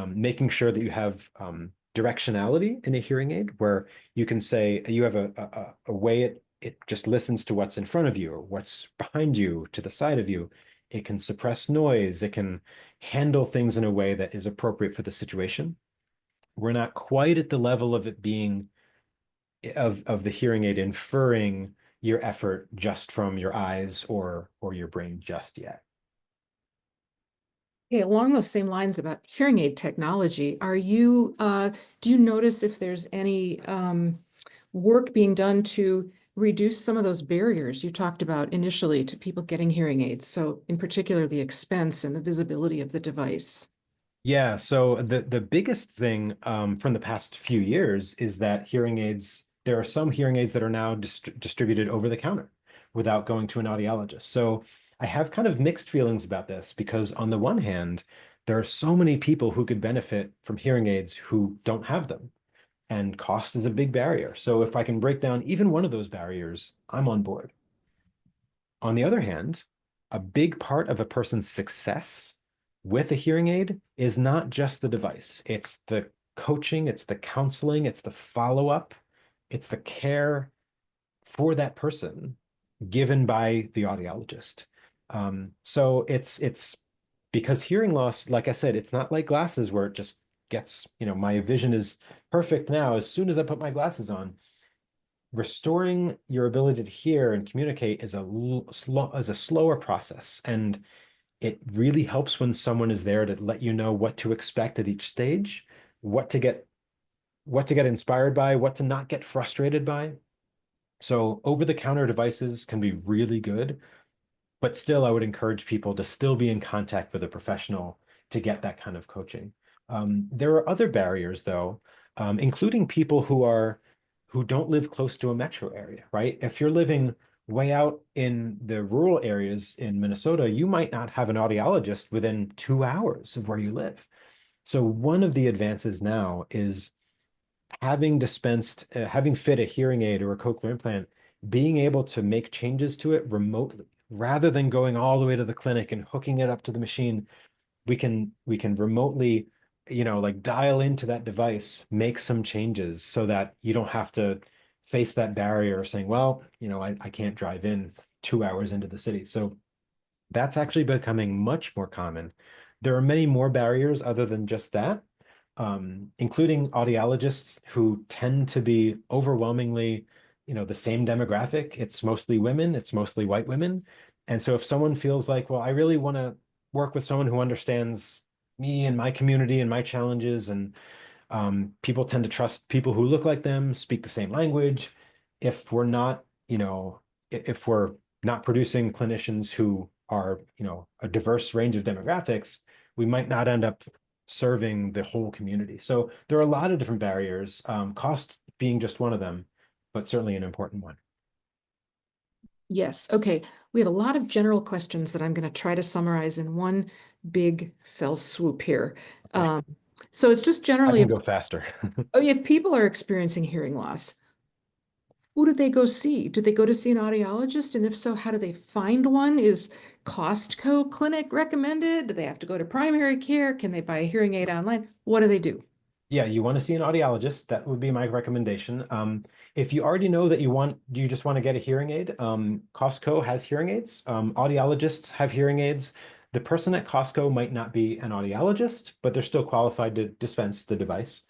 making sure that you have directionality in a hearing aid, where you can say you have a way it just listens to what's in front of you or what's behind you to the side of you. It can suppress noise. It can handle things in a way that is appropriate for the situation. We're not quite at the level of it being of the hearing aid inferring your effort just from your eyes or your brain just yet. Okay, along those same lines about hearing aid technology, do you notice if there's any work being done to reduce some of those barriers you talked about initially to people getting hearing aids? So in particular, the expense and the visibility of the device. Yeah, so the biggest thing from the past few years is that there are some hearing aids that are now distributed over the counter without going to an audiologist. So I have kind of mixed feelings about this because on the one hand, there are so many people who could benefit from hearing aids who don't have them. and cost is a big barrier. So if I can break down even one of those barriers, I'm on board. On the other hand, a big part of a person's success with a hearing aid is not just the device. It's the coaching, it's the counseling, it's the follow-up, it's the care for that person given by the audiologist. So it's because hearing loss, like I said, it's not like glasses where it just gets, my vision is perfect now as soon as I put my glasses on. Restoring your ability to hear and communicate is a slower process, and it really helps when someone is there to let you know what to expect at each stage, what to get inspired by, what to not get frustrated by. So over-the-counter devices can be really good, but still, I would encourage people to still be in contact with a professional to get that kind of coaching. There are other barriers, though, including people who don't live close to a metro area, right? If you're living way out in the rural areas in Minnesota, you might not have an audiologist within 2 hours of where you live. So one of the advances now is having fit a hearing aid or a cochlear implant, being able to make changes to it remotely rather than going all the way to the clinic and hooking it up to the machine. We can remotely, like dial into that device, make some changes so that you don't have to face that barrier saying, well, I can't drive in 2 hours into the city. So that's actually becoming much more common. There are many more barriers other than just that, including audiologists who tend to be overwhelmingly, the same demographic. It's mostly women, it's mostly white women. And so if someone feels like, well, I really want to work with someone who understands me and my community and my challenges, and people tend to trust people who look like them, speak the same language. If we're not, if we're not producing clinicians who are, a diverse range of demographics, we might not end up serving the whole community. So there are a lot of different barriers, cost being just one of them, but certainly an important one. Yes. Okay. We have a lot of general questions that I'm going to try to summarize in one big fell swoop here. Okay. Um, so it's just I generally can go about, faster. oh, if people are experiencing hearing loss, who do they go see? Do they go to see an audiologist? And if so, how do they find one? Is Costco clinic recommended? Do they have to go to primary care? Can they buy a hearing aid online? What do they do? Yeah, you want to see an audiologist. That would be my recommendation. If you already know that you just want to get a hearing aid, Costco has hearing aids. Audiologists have hearing aids. The person at Costco might not be an audiologist, but they're still qualified to dispense the device.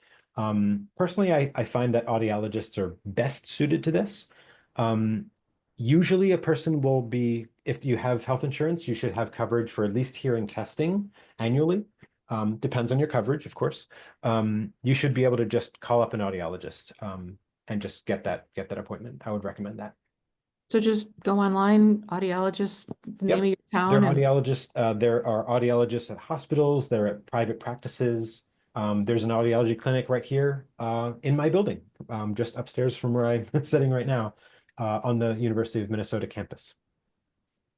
Personally, I find that audiologists are best suited to this. Um, Usually a person will be, if you have health insurance, you should have coverage for at least hearing testing annually. Depends on your coverage, of course. You should be able to just call up an audiologist, and just get that appointment. I would recommend that. So just go online, audiologist, the name Yep. of your There town, are and audiologists. There are audiologists at hospitals. They're at private practices. There's an audiology clinic right here in my building, just upstairs from where I'm sitting right now, on the University of Minnesota campus.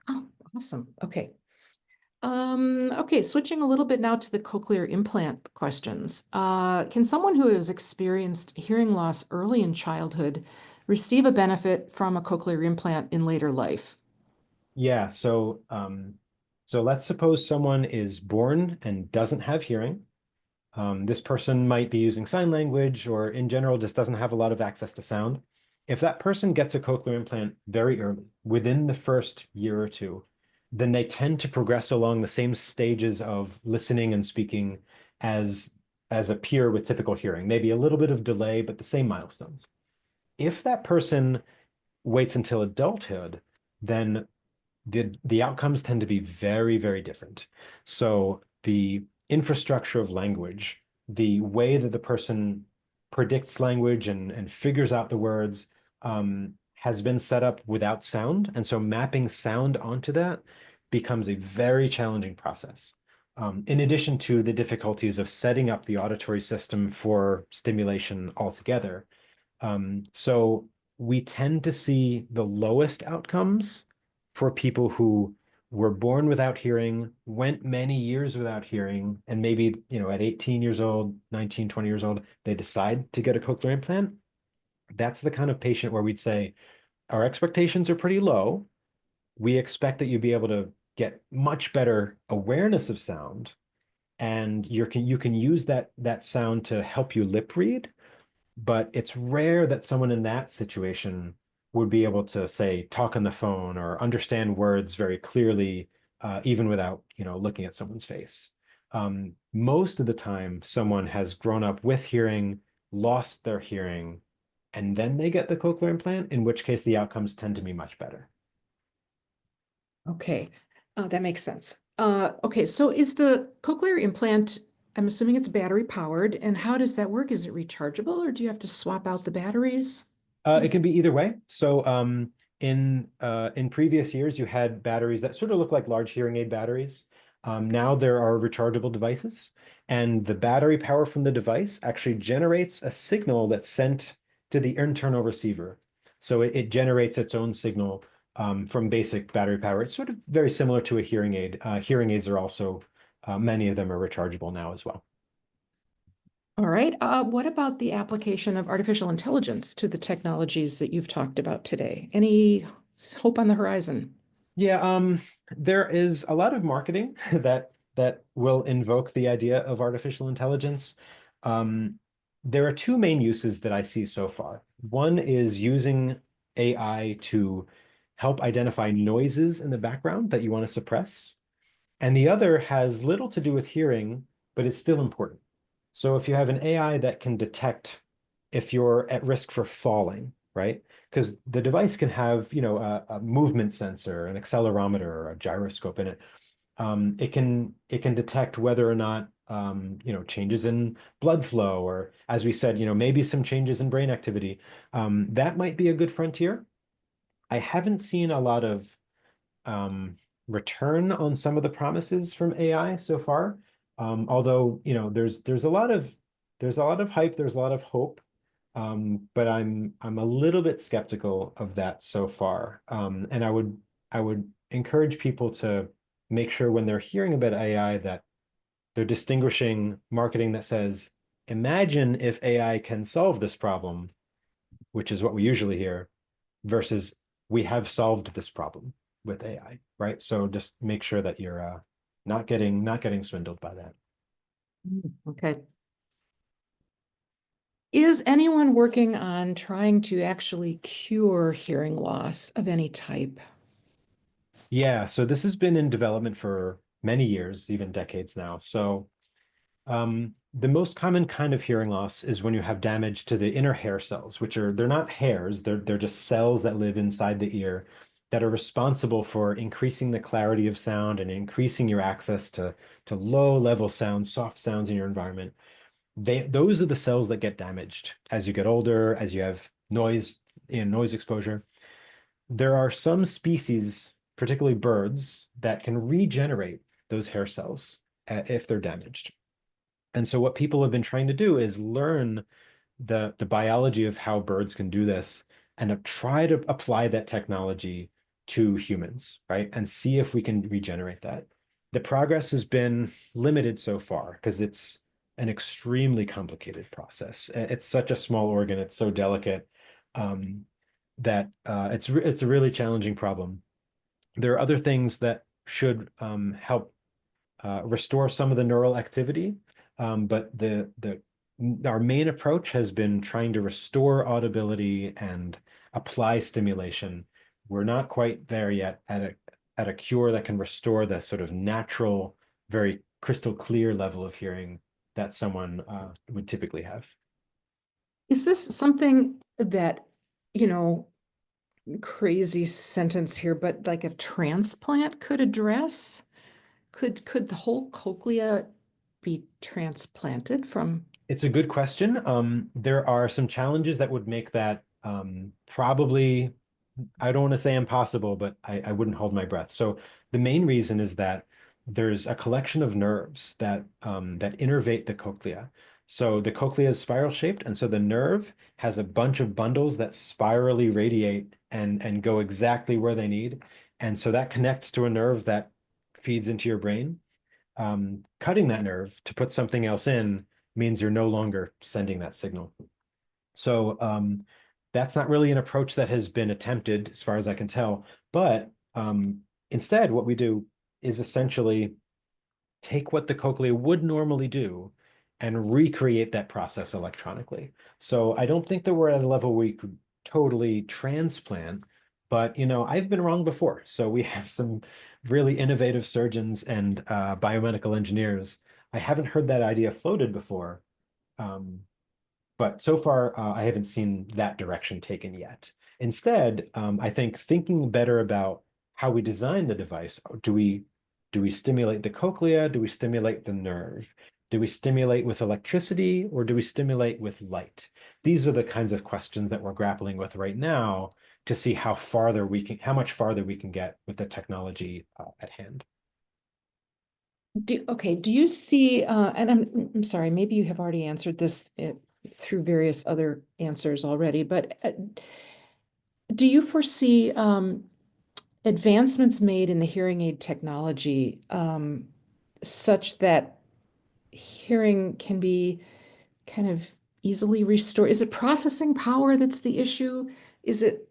oh, awesome. Okay. Okay, switching a little bit now to the cochlear implant questions. Can someone who has experienced hearing loss early in childhood receive a benefit from a cochlear implant in later life? Yeah, so let's suppose someone is born and doesn't have hearing. This person might be using sign language or in general just doesn't have a lot of access to sound. If that person gets a cochlear implant very early, within the first year or two, then they tend to progress along the same stages of listening and speaking as a peer with typical hearing, maybe a little bit of delay, but the same milestones. If that person waits until adulthood, then the outcomes tend to be very, very different. So the infrastructure of language, the way that the person predicts language and figures out the words, has been set up without sound. And so mapping sound onto that becomes a very challenging process. In addition to the difficulties of setting up the auditory system for stimulation altogether. So we tend to see the lowest outcomes for people who were born without hearing, went many years without hearing, and maybe, at 18 years old, 19, 20 years old, they decide to get a cochlear implant. That's the kind of patient where we'd say, our expectations are pretty low. We expect that you'd be able to get much better awareness of sound, and you can use that sound to help you lip read, but it's rare that someone in that situation would be able to, say, talk on the phone or understand words very clearly, even without, looking at someone's face. Most of the time, someone has grown up with hearing, lost their hearing, and then they get the cochlear implant, in which case the outcomes tend to be much better. Okay, that makes sense. Okay, so is the cochlear implant, I'm assuming it's battery powered, and how does that work? Is it rechargeable or do you have to swap out the batteries? It can be either way. So in previous years, you had batteries that sort of look like large hearing aid batteries. Now there are rechargeable devices, and the battery power from the device actually generates a signal that's sent to the internal receiver. So it generates its own signal from basic battery power. It's sort of very similar to a hearing aid. Hearing aids are also, many of them are rechargeable now as well. All right, what about the application of artificial intelligence to the technologies that you've talked about today? Any hope on the horizon? Yeah, there is a lot of marketing that will invoke the idea of artificial intelligence. Um, there are two main uses that I see so far. One is using AI to help identify noises in the background that you want to suppress. And the other has little to do with hearing, but it's still important. So if you have an AI that can detect if you're at risk for falling, right? Because the device can have, a movement sensor, an accelerometer, or a gyroscope in it. It can detect whether or not, changes in blood flow, or as we said, maybe some changes in brain activity. That might be a good frontier. I haven't seen a lot of um, return on some of the promises from AI so far. Although, there's a lot of hype, there's a lot of hope. But I'm a little bit skeptical of that so far. And I would encourage people to make sure when they're hearing about AI that they're distinguishing marketing that says, imagine if AI can solve this problem, which is what we usually hear, versus we have solved this problem with AI, right? So just make sure that you're not getting swindled by that. Okay. Is anyone working on trying to actually cure hearing loss of any type? Yeah, so this has been in development for many years, even decades now. So the most common kind of hearing loss is when you have damage to the inner hair cells, they're not hairs, they're just cells that live inside the ear that are responsible for increasing the clarity of sound and increasing your access to low level sounds, soft sounds in your environment. Those are the cells that get damaged as you get older, as you have noise exposure. There are some species, particularly birds, that can regenerate those hair cells if they're damaged. And so what people have been trying to do is learn the biology of how birds can do this and try to apply that technology to humans, right? And see if we can regenerate that. The progress has been limited so far because it's an extremely complicated process. It's such a small organ, it's so delicate, that it's a really challenging problem. There are other things that should help restore some of the neural activity. But our main approach has been trying to restore audibility and apply stimulation. We're not quite there yet at a cure that can restore the sort of natural, very crystal clear level of hearing that someone would typically have. Is this something that, you know, crazy sentence here, but like a transplant could address? Could the whole cochlea be transplanted from? It's a good question. There are some challenges that would make that probably, I don't want to say impossible, but I wouldn't hold my breath. So the main reason is that there's a collection of nerves that innervate the cochlea. So the cochlea is spiral shaped, and so the nerve has a bunch of bundles that spirally radiate and go exactly where they need. And so that connects to a nerve that feeds into your brain. Cutting that nerve to put something else in means you're no longer sending that signal. So that's not really an approach that has been attempted, as far as I can tell. But instead, what we do is essentially take what the cochlea would normally do and recreate that process electronically. So I don't think that we're at a level where we could totally transplant, but I've been wrong before. So we have some really innovative surgeons and biomedical engineers. I haven't heard that idea floated before. Um, but so far, I haven't seen that direction taken yet. Instead, I think thinking better about how we design the device. Do we stimulate the cochlea? Do we stimulate the nerve? Do we stimulate with electricity or do we stimulate with light? These are the kinds of questions that we're grappling with right now to see how much farther we can get with the technology at hand. Do you see, and I'm sorry, maybe you have already answered this through various other answers already, but do you foresee advancements made in the hearing aid technology such that hearing can be kind of easily restored? Is it processing power that's the issue?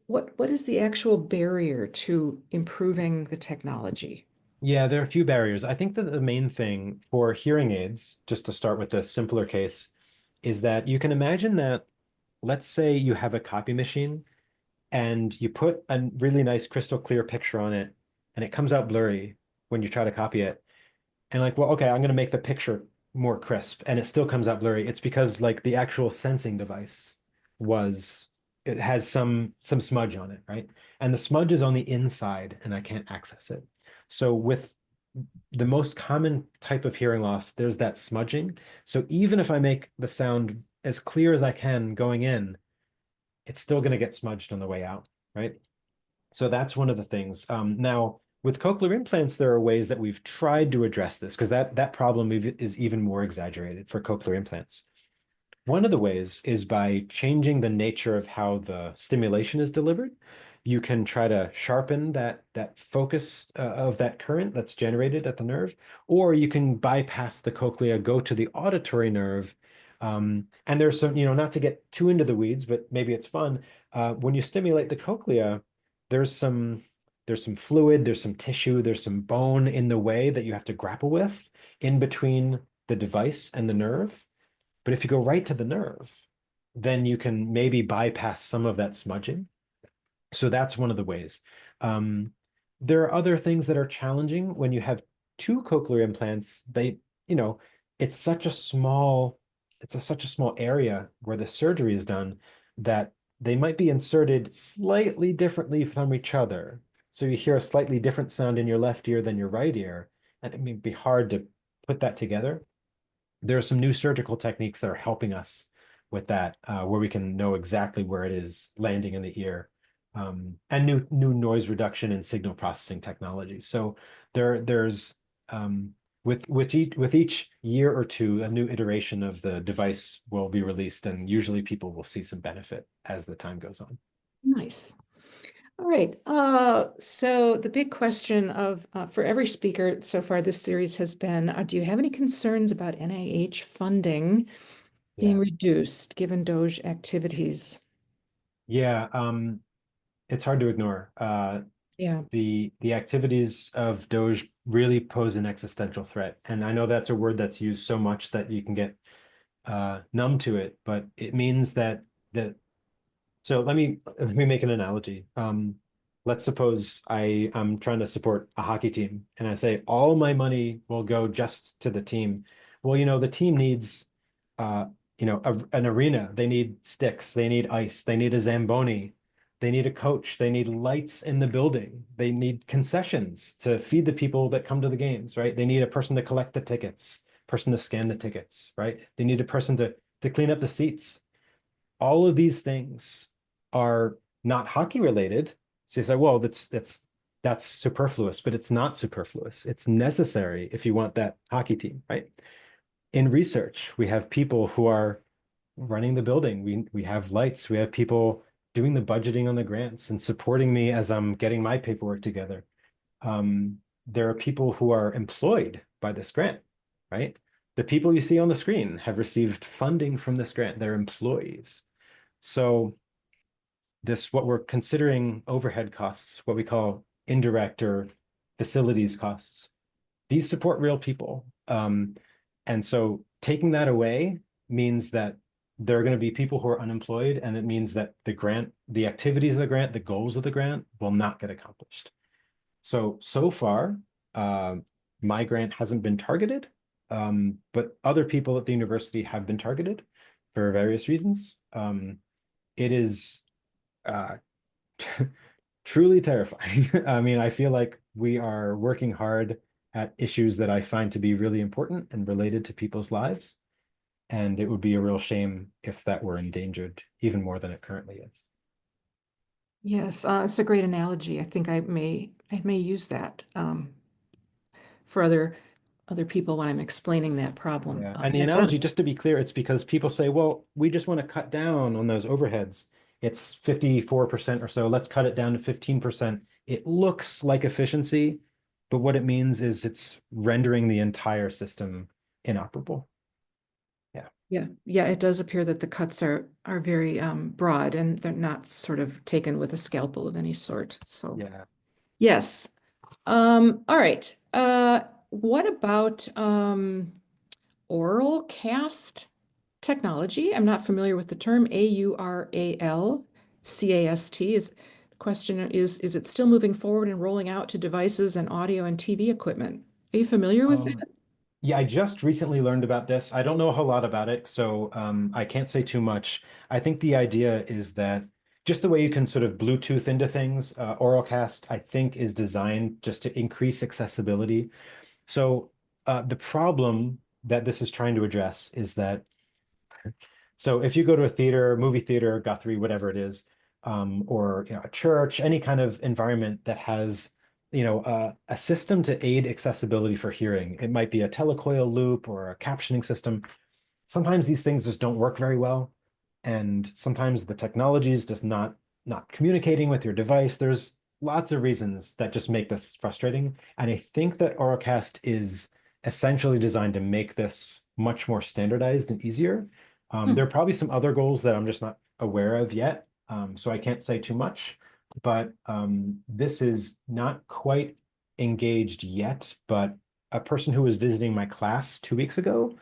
What is the actual barrier to improving the technology? Yeah, there are a few barriers. I think that the main thing for hearing aids, just to start with a simpler case, is that you can imagine that, let's say you have a copy machine and you put a really nice crystal clear picture on it and it comes out blurry when you try to copy it. And like, well, okay, I'm going to make the picture more crisp and it still comes out blurry. It's because like the actual sensing device it has some smudge on it, right? And the smudge is on the inside and I can't access it. So with the most common type of hearing loss, there's that smudging. So even if I make the sound as clear as I can going in, it's still going to get smudged on the way out, right? So that's one of the things. Now, with cochlear implants, there are ways that we've tried to address this because that problem is even more exaggerated for cochlear implants. One of the ways is by changing the nature of how the stimulation is delivered. You can try to sharpen that focus of that current that's generated at the nerve, or you can bypass the cochlea, go to the auditory nerve. And there's some, not to get too into the weeds, but maybe it's fun. When you stimulate the cochlea, there's some there's some fluid, there's some tissue, there's some bone in the way that you have to grapple with in between the device and the nerve. But if you go right to the nerve, then you can maybe bypass some of that smudging. So that's one of the ways. Um, there are other things that are challenging when you have two cochlear implants. You know, it's such a small, such a small area where the surgery is done that they might be inserted slightly differently from each other. So you hear a slightly different sound in your left ear than your right ear, and it may be hard to put that together. There are some new surgical techniques that are helping us with that, where we can know exactly where it is landing in the ear, and new noise reduction and signal processing technology. So there's with each year or two, a new iteration of the device will be released, and usually people will see some benefit as the time goes on. Nice. All right. So the big question of for every speaker so far this series has been, do you have any concerns about NIH funding being Yeah, reduced given Doge activities? yeah. It's hard to ignore. Yeah. The activities of Doge really pose an existential threat. And I know that's a word that's used so much that you can get numb to it, but it means that so let me make an analogy. Let's suppose I'm trying to support a hockey team and I say all my money will go just to the team. Well, the team needs an arena. They need sticks, they need ice, they need a Zamboni, they need a coach, they need lights in the building, they need concessions to feed the people that come to the games, right? They need a person to collect the tickets, person to scan the tickets, right? They need a person to clean up the seats. All of these things are not hockey related. So you say, well, that's superfluous, but it's not superfluous. It's necessary if you want that hockey team, right? In research, we have people who are running the building. We have lights. We have people doing the budgeting on the grants and supporting me as I'm getting my paperwork together. There are people who are employed by this grant, right? The people you see on the screen have received funding from this grant. They're employees. So what we're considering overhead costs, what we call indirect or facilities costs, these support real people. And so taking that away means that there are going to be people who are unemployed, and it means that the activities of the grant, the goals of the grant will not get accomplished. So far, my grant hasn't been targeted, but other people at the university have been targeted for various reasons. It is truly terrifying. I mean, I feel like we are working hard at issues that I find to be really important and related to people's lives. And it would be a real shame if that were endangered even more than it currently is. Yes, it's a great analogy. I think I may use that for other people when I'm explaining that problem. Yeah. And the That analogy, does. just to be clear, it's because people say, well, we just want to cut down on those overheads. It's 54% or so. Let's cut it down to 15%. It looks like efficiency, but what it means is it's rendering the entire system inoperable. Yeah. Yeah, it does appear that the cuts are very broad and they're not sort of taken with a scalpel of any sort. So Yeah. yes. All right. What about oral cast technology? I'm not familiar with the term AURALCAST. The question is it still moving forward and rolling out to devices and audio and TV equipment? Are you familiar with Um, that? yeah, I just recently learned about this. I don't know a whole lot about it, so I can't say too much. I think the idea is that just the way you can sort of Bluetooth into things, Oralcast, I think, is designed just to increase accessibility. So the problem that this is trying to address is that so if you go to a theater, movie theater, Guthrie, whatever it is, or a church, any kind of environment that has a system to aid accessibility for hearing, it might be a telecoil loop or a captioning system. Sometimes these things just don't work very well, and sometimes the technology is just not communicating with your device. There's lots of reasons that just make this frustrating, and I think that Auracast is essentially designed to make this much more standardized and easier. Hmm. There are probably some other goals that I'm just not aware of yet, so I can't say too much. But this is not quite engaged yet. But a person who was visiting my class 2 weeks ago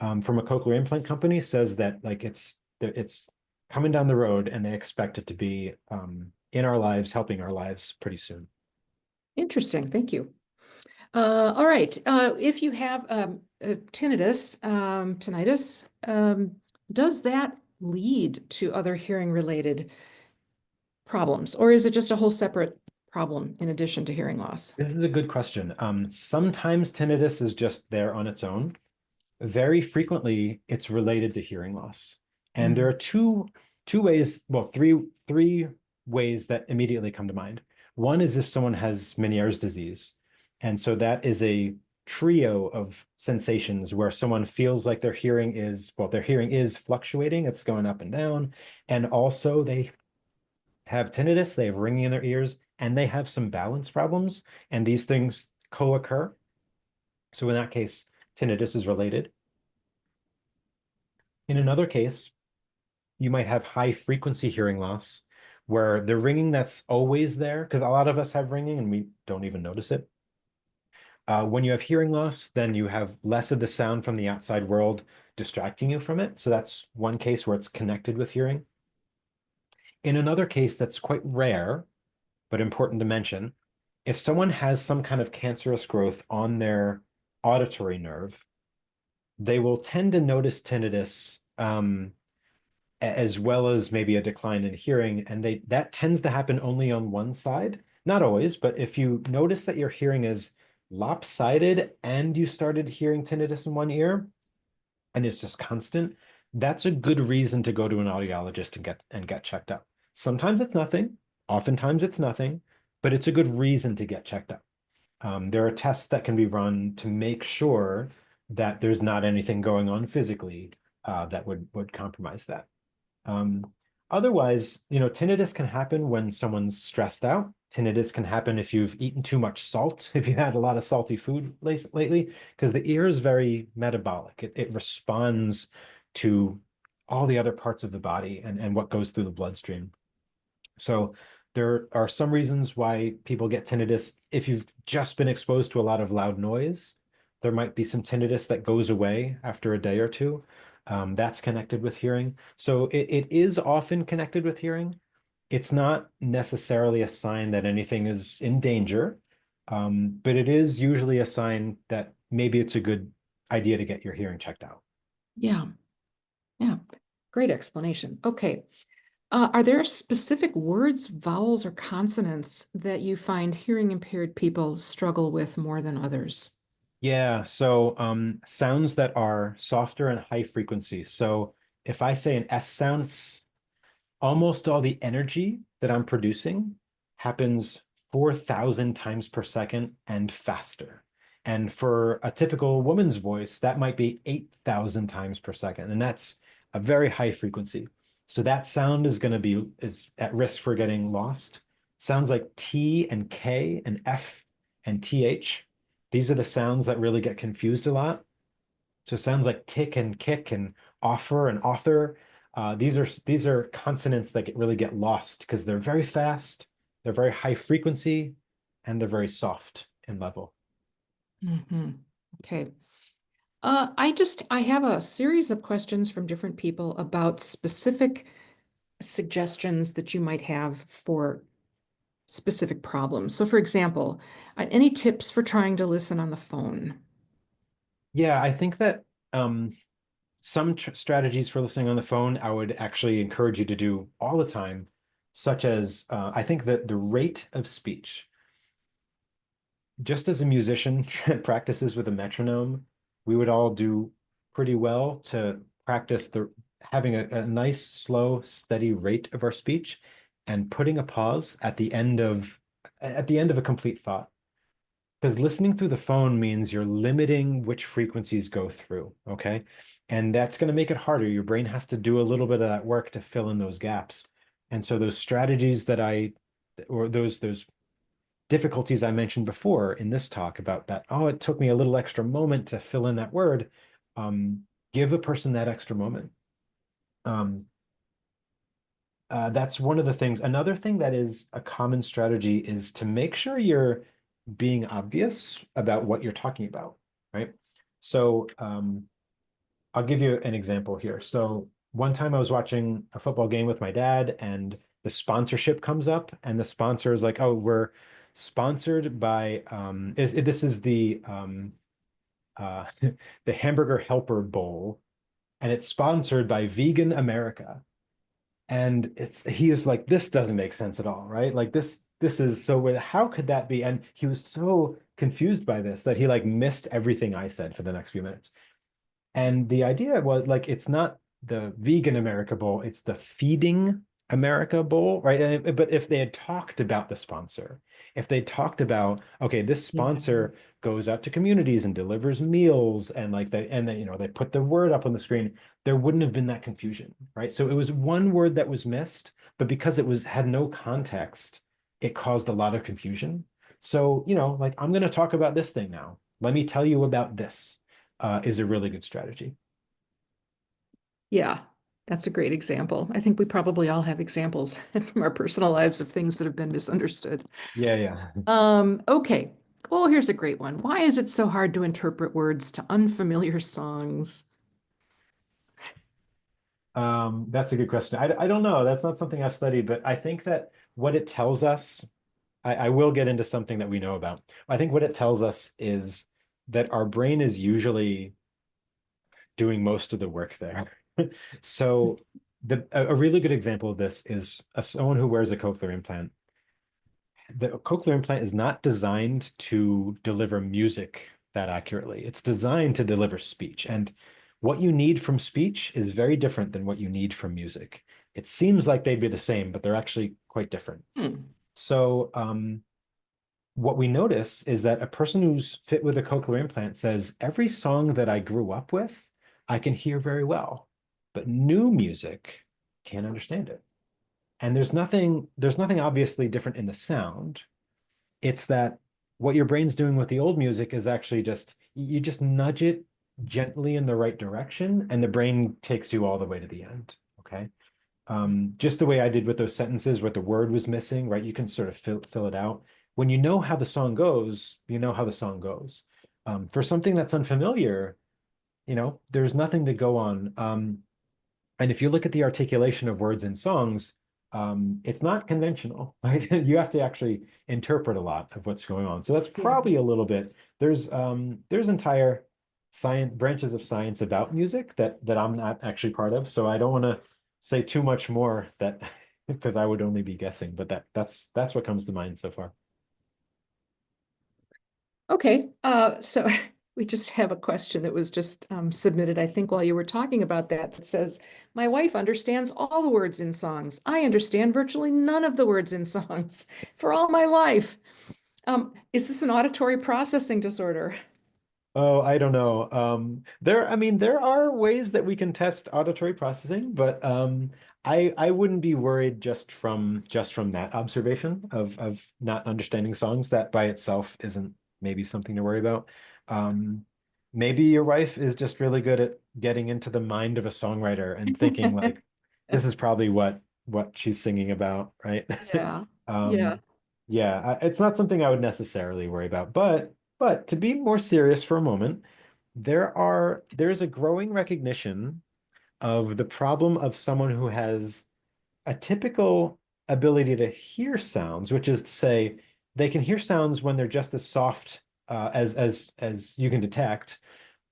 from a cochlear implant company says that like it's coming down the road, and they expect it to be in our lives, helping our lives pretty soon. Interesting. Thank you. All right. If you have tinnitus, does that lead to other hearing related problems, or is it just a whole separate problem in addition to hearing loss? This is a good question. Sometimes tinnitus is just there on its own. Very frequently, it's related to hearing loss. And there Mm. are two ways, well, three ways that immediately come to mind. One is if someone has Meniere's disease. And so that is a trio of sensations where someone feels like their hearing is fluctuating, it's going up and down. And also they have tinnitus, they have ringing in their ears, and they have some balance problems. And these things co-occur. So in that case, tinnitus is related. In another case, you might have high frequency hearing loss where the ringing that's always there, because a lot of us have ringing and we don't even notice it. When you have hearing loss, then you have less of the sound from the outside world distracting you from it. So that's one case where it's connected with hearing. In another case that's quite rare, but important to mention, if someone has some kind of cancerous growth on their auditory nerve, they will tend to notice tinnitus as well as maybe a decline in hearing. And that tends to happen only on one side. Not always, but if you notice that your hearing is lopsided and you started hearing tinnitus in one ear and it's just constant, that's a good reason to go to an audiologist and get checked out. Sometimes it's nothing, oftentimes it's nothing, but it's a good reason to get checked out. There are tests that can be run to make sure that there's not anything going on physically that would compromise that. Um, Otherwise, tinnitus can happen when someone's stressed out. Tinnitus can happen if you've eaten too much salt, if you had a lot of salty food lately, because the ear is very metabolic. It responds to all the other parts of the body and what goes through the bloodstream. So there are some reasons why people get tinnitus. If you've just been exposed to a lot of loud noise, there might be some tinnitus that goes away after a day or two. That's connected with hearing. So it is often connected with hearing. It's not necessarily a sign that anything is in danger, but it is usually a sign that maybe it's a good idea to get your hearing checked out. Yeah, yeah. Great explanation. Okay. Are there specific words, vowels, or consonants that you find hearing impaired people struggle with more than others? Yeah, so sounds that are softer and high frequency. So if I say an S sound, almost all the energy that I'm producing happens 4,000 times per second and faster. And for a typical woman's voice, that might be 8,000 times per second. And that's a very high frequency. So that sound is at risk for getting lost. Sounds like T and K and F and TH. These are the sounds that really get confused a lot. So it sounds like tick and kick and offer and author. These are consonants that really get lost because they're very fast, they're very high frequency, and they're very soft in level. Mhm. Okay. I have a series of questions from different people about specific suggestions that you might have for specific problems. So, for example, any tips for trying to listen on the phone? Yeah, I think that some strategies for listening on the phone I would actually encourage you to do all the time, such as I think that the rate of speech, just as a musician practices with a metronome, we would all do pretty well to practice the having a nice, slow, steady rate of our speech and putting a pause at the end of a complete thought. Because listening through the phone means you're limiting which frequencies go through, okay? And that's going to make it harder. Your brain has to do a little bit of that work to fill in those gaps. And so those strategies or those difficulties I mentioned before in this talk about that, oh, it took me a little extra moment to fill in that word, give the person that extra moment. Um, that's one of the things. Another thing that is a common strategy is to make sure you're being obvious about what you're talking about, right? So I'll give you an example here. So one time I was watching a football game with my dad, and the sponsorship comes up, and the sponsor is like, "Oh, we're sponsored by this is uh, the Hamburger Helper Bowl, and it's sponsored by Vegan America." And he is like, this doesn't make sense at all, right? Like this is so weird. How could that be? And he was so confused by this that he like missed everything I said for the next few minutes. And the idea was like, it's not the Vegan America Bowl, it's the Feeding America Bowl, right? But if they had talked about the sponsor, if they talked about, okay, this Yeah. sponsor goes out to communities and delivers meals and like they and then they put the word up on the screen, there wouldn't have been that confusion, right? So it was one word that was missed, but because it was had no context, it caused a lot of confusion. So, like I'm going to talk about this thing now. Let me tell you about this is a really good strategy. Yeah, that's a great example. I think we probably all have examples from our personal lives of things that have been misunderstood. Yeah, yeah. Okay. Well, here's a great one. Why is it so hard to interpret words to unfamiliar songs? That's a good question. I don't know. That's not something I've studied, but I think that what it tells us, I will get into something that we know about. I think what it tells us is that our brain is usually doing most of the work there. So a really good example of this is someone who wears a cochlear implant. The cochlear implant is not designed to deliver music that accurately. It's designed to deliver speech. And what you need from speech is very different than what you need from music. It seems like they'd be the same, but they're actually quite different. Hmm. So, what we notice is that a person who's fit with a cochlear implant says, every song that I grew up with, I can hear very well, but new music can't understand it. And there's nothing obviously different in the sound. It's that what your brain's doing with the old music is actually just you just nudge it gently in the right direction, and the brain takes you all the way to the end. Okay. Just the way I did with those sentences where the word was missing, right? You can sort of fill it out. When you know how the song goes, you know how the song goes. For something that's unfamiliar, there's nothing to go on. And if you look at the articulation of words in songs, it's not conventional, right? You have to actually interpret a lot of what's going on. So that's Yeah. probably a little bit. There's entire science branches of science about music that I'm not actually part of. So I don't want to say too much more that because I would only be guessing, but that's what comes to mind so far. Okay, so we just have a question that was just submitted, I think, while you were talking about that, that says, my wife understands all the words in songs. I understand virtually none of the words in songs for all my life. Is this an auditory processing disorder? Oh, I don't know. I mean, there are ways that we can test auditory processing, but I wouldn't be worried just from that observation of not understanding songs. That by itself isn't maybe something to worry about. Um, Maybe your wife is just really good at getting into the mind of a songwriter and thinking like, this is probably what she's singing about, right? Yeah, yeah, Um, yeah, it's not something I would necessarily worry about, but to be more serious for a moment, there's a growing recognition of the problem of someone who has a typical ability to hear sounds, which is to say they can hear sounds when they're just as soft as you can detect,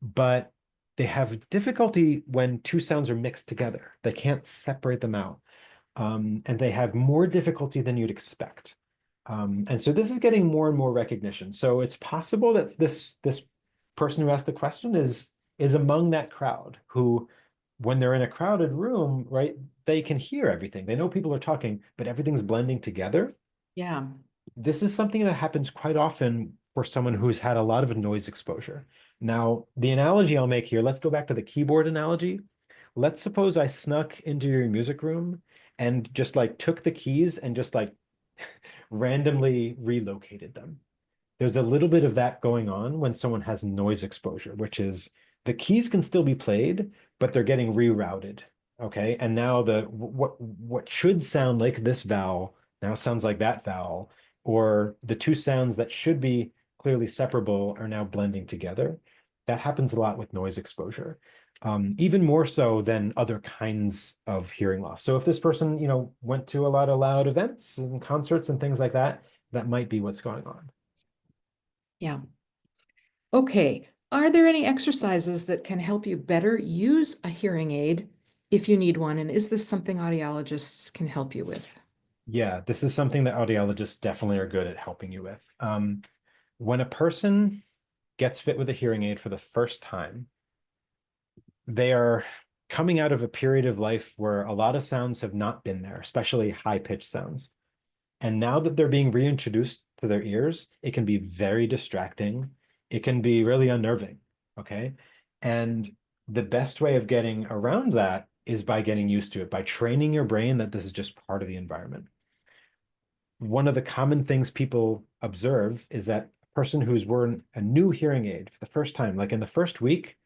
but they have difficulty when two sounds are mixed together. They can't separate them out, and they have more difficulty than you'd expect. And so this is getting more and more recognition. So it's possible that this person who asked the question is among that crowd who, when they're in a crowded room, right, they can hear everything. They know people are talking, but everything's blending together. yeah, This is something that happens quite often for someone who's had a lot of noise exposure. Now, the analogy I'll make here, let's go back to the keyboard analogy. Let's suppose I snuck into your music room and just like took the keys and just like randomly relocated them. There's a little bit of that going on when someone has noise exposure, which is the keys can still be played, but they're getting rerouted. Okay. And now what should sound like this vowel now sounds like that vowel, or the two sounds that should be clearly separable are now blending together. That happens a lot with noise exposure. Even more so than other kinds of hearing loss. So if this person, went to a lot of loud events and concerts and things like that, that might be what's going on. yeah. Okay, are there any exercises that can help you better use a hearing aid if you need one? And is this something audiologists can help you with? Yeah, this is something that audiologists definitely are good at helping you with. When a person gets fit with a hearing aid for the first time, they are coming out of a period of life where a lot of sounds have not been there, especially high-pitched sounds. And now that they're being reintroduced to their ears, it can be very distracting. It can be really unnerving. Okay. And the best way of getting around that is by getting used to it, by training your brain that this is just part of the environment. One of the common things people observe is that a person who's worn a new hearing aid for the first time, like in the first week,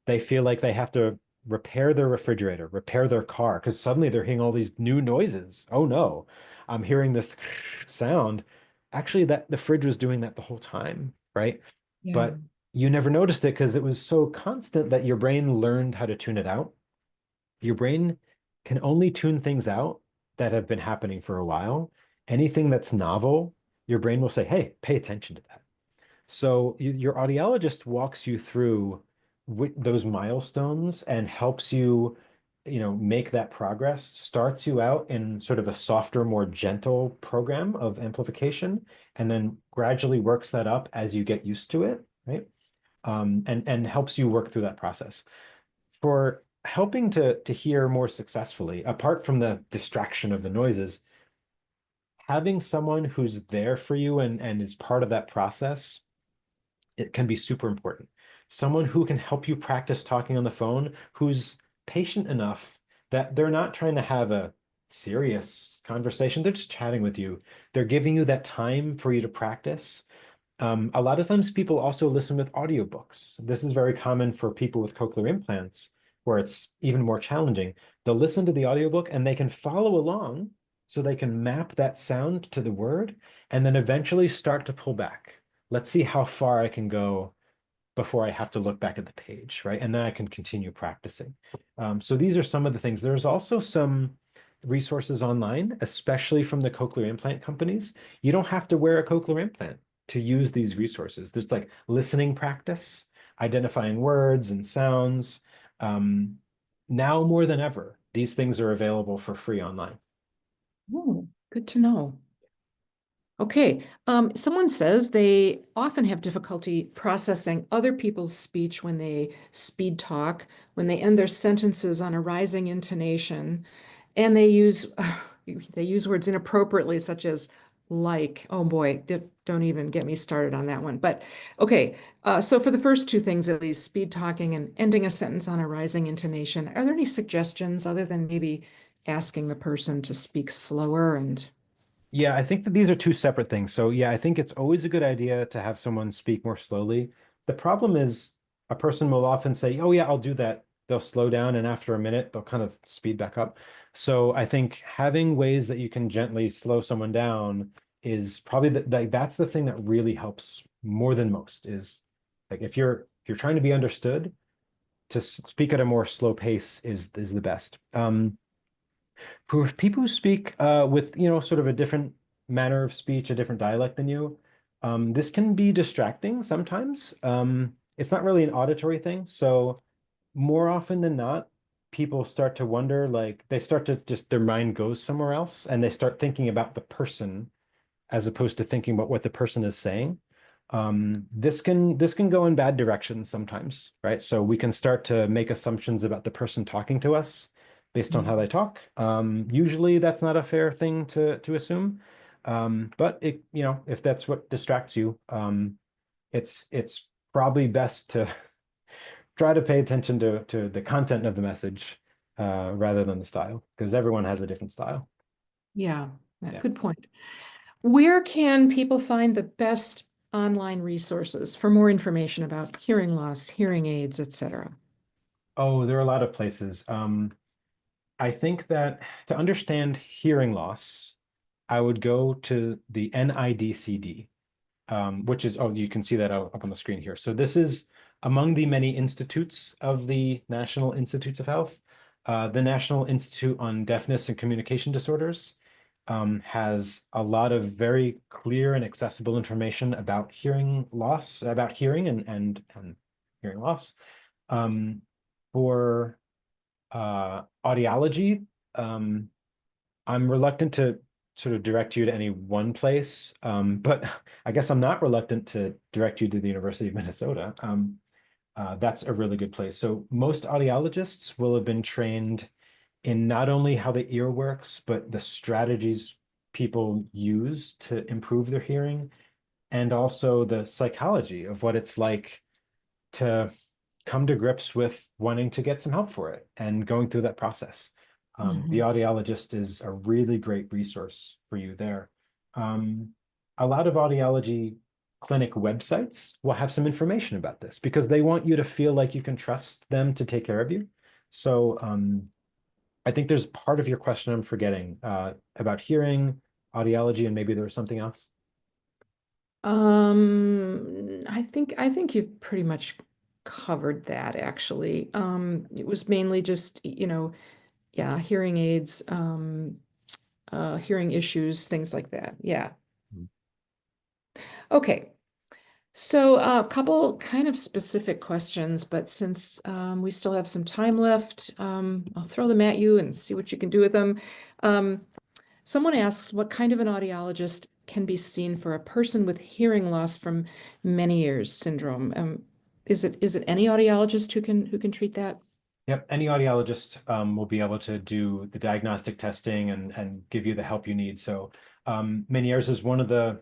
they feel like they have to repair their refrigerator, repair their car, because suddenly they're hearing all these new noises. Oh no, I'm hearing this sound. Actually, that the fridge was doing that the whole time, right? Yeah. But you never noticed it because it was so constant that your brain learned how to tune it out. Your brain can only tune things out that have been happening for a while. Anything that's novel, your brain will say, hey, pay attention to that. So your audiologist walks you through those milestones and helps you, make that progress, starts you out in sort of a softer, more gentle program of amplification, and then gradually works that up as you get used to it, right? And helps you work through that process. For helping to hear more successfully, apart from the distraction of the noises, having someone who's there for you and is part of that process, it can be super important. Someone who can help you practice talking on the phone, who's patient enough that they're not trying to have serious conversation. They're just chatting with you. They're giving you that time for you to practice. A lot of times people also listen with audiobooks. This is very common for people with cochlear implants, where it's even more challenging. They'll listen to the audiobook and they can follow along so they can map that sound to the word and then eventually start to pull back. Let's see how far I can go before I have to look back at the page, right? And then I can continue practicing. So these are some of the things. There's also some resources online, especially from the cochlear implant companies. You don't have to wear a cochlear implant to use these resources. There's like listening practice, identifying words and sounds. Um, Now more than ever, these things are available for free online. Oh, good to know. Okay, someone says they often have difficulty processing other people's speech when they speed talk, when they end their sentences on a rising intonation, and they use words inappropriately, such as like. Oh boy, don't even get me started on that one. But okay, so for the first two things, at least, speed talking and ending a sentence on a rising intonation, are there any suggestions other than maybe asking the person to speak slower and Yeah, I think that these are two separate things. So yeah, I think it's always a good idea to have someone speak more slowly. The problem is a person will often say, "Oh yeah, I'll do that." They'll slow down and after a minute they'll kind of speed back up. So I think having ways that you can gently slow someone down is probably that's the thing that really helps more than most is like if you're trying to be understood, to speak at a more slow pace is the best. For people who speak with, sort of a different manner of speech, a different dialect than you, this can be distracting sometimes. It's not really an auditory thing. So more often than not, people start to wonder, like they start to just, their mind goes somewhere else and they start thinking about the person as opposed to thinking about what the person is saying. This can go in bad directions sometimes, right? So we can start to make assumptions about the person talking to us based on how they talk. Usually that's not a fair thing to assume. But if that's what distracts you, it's probably best to try to pay attention to the content of the message rather than the style, because everyone has a different style. yeah, Yeah. good point. Where can people find the best online resources for more information about hearing loss, hearing aids, etc.? Oh, there are a lot of places. I think that to understand hearing loss, I would go to the NIDCD, which is, oh, you can see that up on the screen here. So this is among the many institutes of the National Institutes of Health. The National Institute on Deafness and Communication Disorders has a lot of very clear and accessible information about hearing loss, about hearing and hearing loss. Um, for Audiology, um, I'm reluctant to sort of direct you to any one place, but I guess I'm not reluctant to direct you to the University of Minnesota. That's a really good place. So most audiologists will have been trained in not only how the ear works, but the strategies people use to improve their hearing, and also the psychology of what it's like to come to grips with wanting to get some help for it and going through that process. The Mhm. audiologist is a really great resource for you there. Um, a lot of audiology clinic websites will have some information about this because they want you to feel like you can trust them to take care of you. So I think there's part of your question I'm forgetting about hearing, audiology, and maybe there was something else. I think you've pretty much covered that actually. It was mainly just, yeah, hearing aids, hearing issues, things like that. Yeah. Okay. So a couple kind of specific questions, but since we still have some time left, I'll throw them at you and see what you can do with them. Um, Someone asks, what kind of an audiologist can be seen for a person with hearing loss from many years syndrome? Is it any audiologist who can treat that? Yep, any audiologist will be able to do the diagnostic testing and give you the help you need. So Meniere's is one of the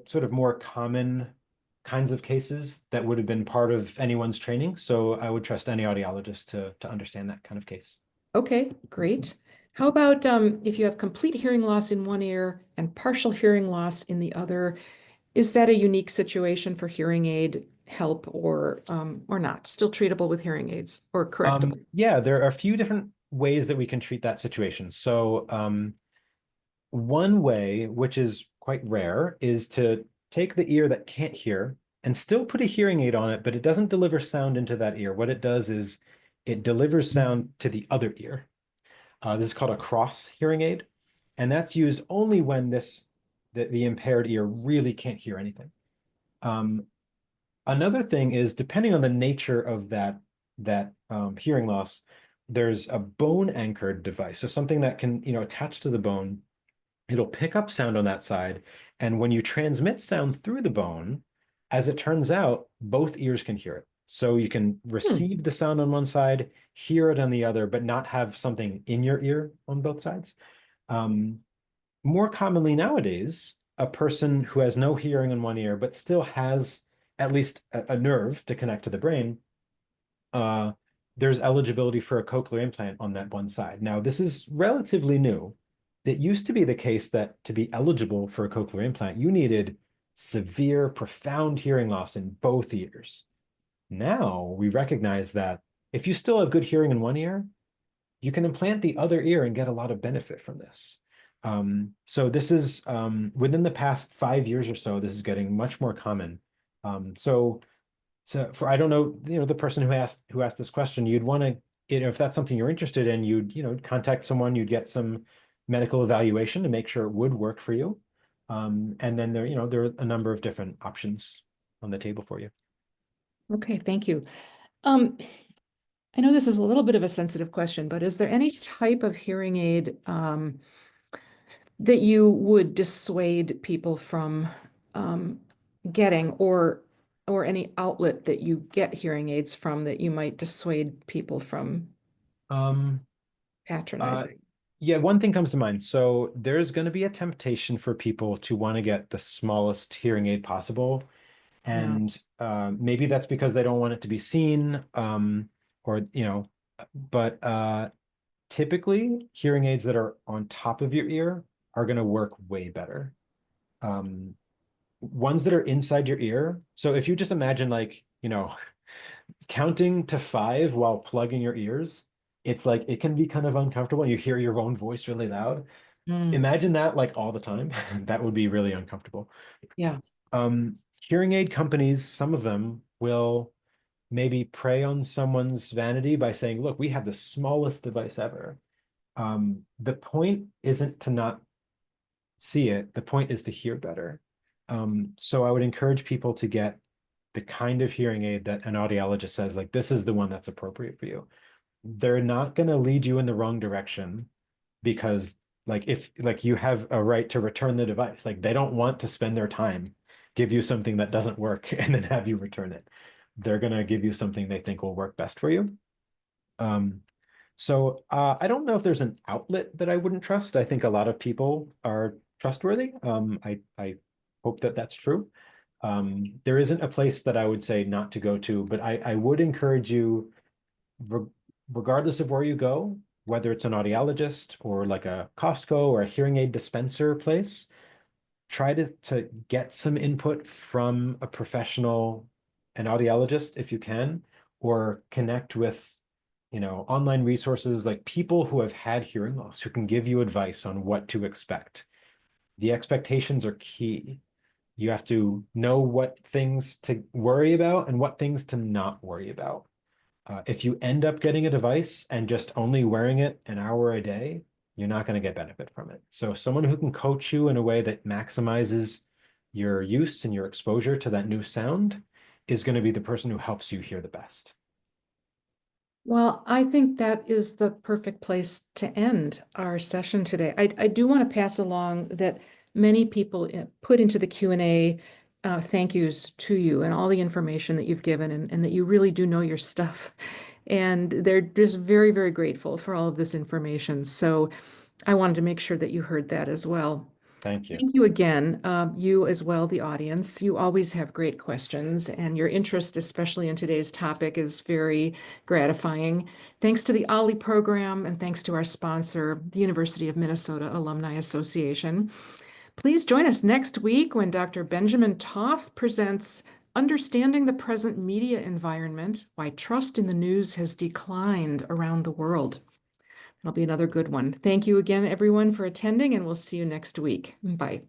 sort of more common kinds of cases that would have been part of anyone's training. So I would trust any audiologist to understand that kind of case. Okay, great. How about if you have complete hearing loss in one ear and partial hearing loss in the other? Is that a unique situation for hearing aid help or not? Still treatable with hearing aids or correctable? Yeah, there are a few different ways that we can treat that situation. So, one way, which is quite rare, is to take the ear that can't hear and still put a hearing aid on it, but it doesn't deliver sound into that ear. What it does is it delivers sound to the other ear. This is called a cross hearing aid, and that's used only when the impaired ear really can't hear anything. Um, Another thing is, depending on the nature of that hearing loss, there's a bone anchored device, so something that can attach to the bone. It'll pick up sound on that side, and when you transmit sound through the bone, as it turns out, both ears can hear it. So you can Hmm. receive the sound on one side, hear it on the other, but not have something in your ear on both sides. Um, More commonly nowadays, a person who has no hearing in one ear but still has at least a nerve to connect to the brain, uh, there's eligibility for a cochlear implant on that one side. Now, this is relatively new. It used to be the case that to be eligible for a cochlear implant, you needed severe, profound hearing loss in both ears. Now we recognize that if you still have good hearing in one ear, you can implant the other ear and get a lot of benefit from this. So this is within the past 5 years or so, this is getting much more common. So for I don't know, the person who asked this question, you'd want to, if that's something you're interested in, you'd contact someone, you'd get some medical evaluation to make sure it would work for you. And then there are a number of different options on the table for you. Okay, thank you. Um, I know this is a little bit of a sensitive question, but is there any type of hearing aid that you would dissuade people from getting or any outlet that you get hearing aids from that you might dissuade people from Um, uh, patronizing? yeah, one thing comes to mind. So there's going to be a temptation for people to want to get the smallest hearing aid possible. Yeah. And maybe that's because they don't want it to be seen, or, but typically hearing aids that are on top of your ear are going to work way better. Um, Ones that are inside your ear. So if you just imagine, like, counting to five while plugging your ears, it's like it can be kind of uncomfortable and you hear your own voice really loud. Mm, Imagine that like all the time. That would be really uncomfortable. yeah. Hearing aid companies, some of them will maybe prey on someone's vanity by saying, look, we have the smallest device ever. The point isn't to not see it, the point is to hear better. So I would encourage people to get the kind of hearing aid that an audiologist says, like, this is the one that's appropriate for you. They're not going to lead you in the wrong direction because, like, if like you have a right to return the device, like they don't want to spend their time give you something that doesn't work and then have you return it. They're going to give you something they think will work best for you. Um, I don't know if there's an outlet that I wouldn't trust. I think a lot of people are trustworthy. I hope that that's true. There isn't a place that I would say not to go to, but I would encourage you, re regardless of where you go, whether it's an audiologist or like a Costco or a hearing aid dispenser place, try to get some input from a professional, an audiologist if you can, or connect with, online resources like people who have had hearing loss who can give you advice on what to expect. The expectations are key. You have to know what things to worry about and what things to not worry about. If you end up getting a device and just only wearing it an hour a day, you're not going to get benefit from it. So someone who can coach you in a way that maximizes your use and your exposure to that new sound is going to be the person who helps you hear the best. Well, I think that is the perfect place to end our session today. I do want to pass along that many people put into the Q&A thank yous to you and all the information that you've given and that you really do know your stuff. And they're just very, very grateful for all of this information. So I wanted to make sure that you heard that as well. Thank you. Thank you again. You as well, the audience. You always have great questions, and your interest, especially in today's topic, is very gratifying. Thanks to the OLLI program, and thanks to our sponsor, the University of Minnesota Alumni Association. Please join us next week when Dr. Benjamin Toff presents Understanding the Present Media Environment, Why Trust in the News Has Declined Around the World. That'll be another good one. Thank you again, everyone, for attending, and we'll see you next week. Bye.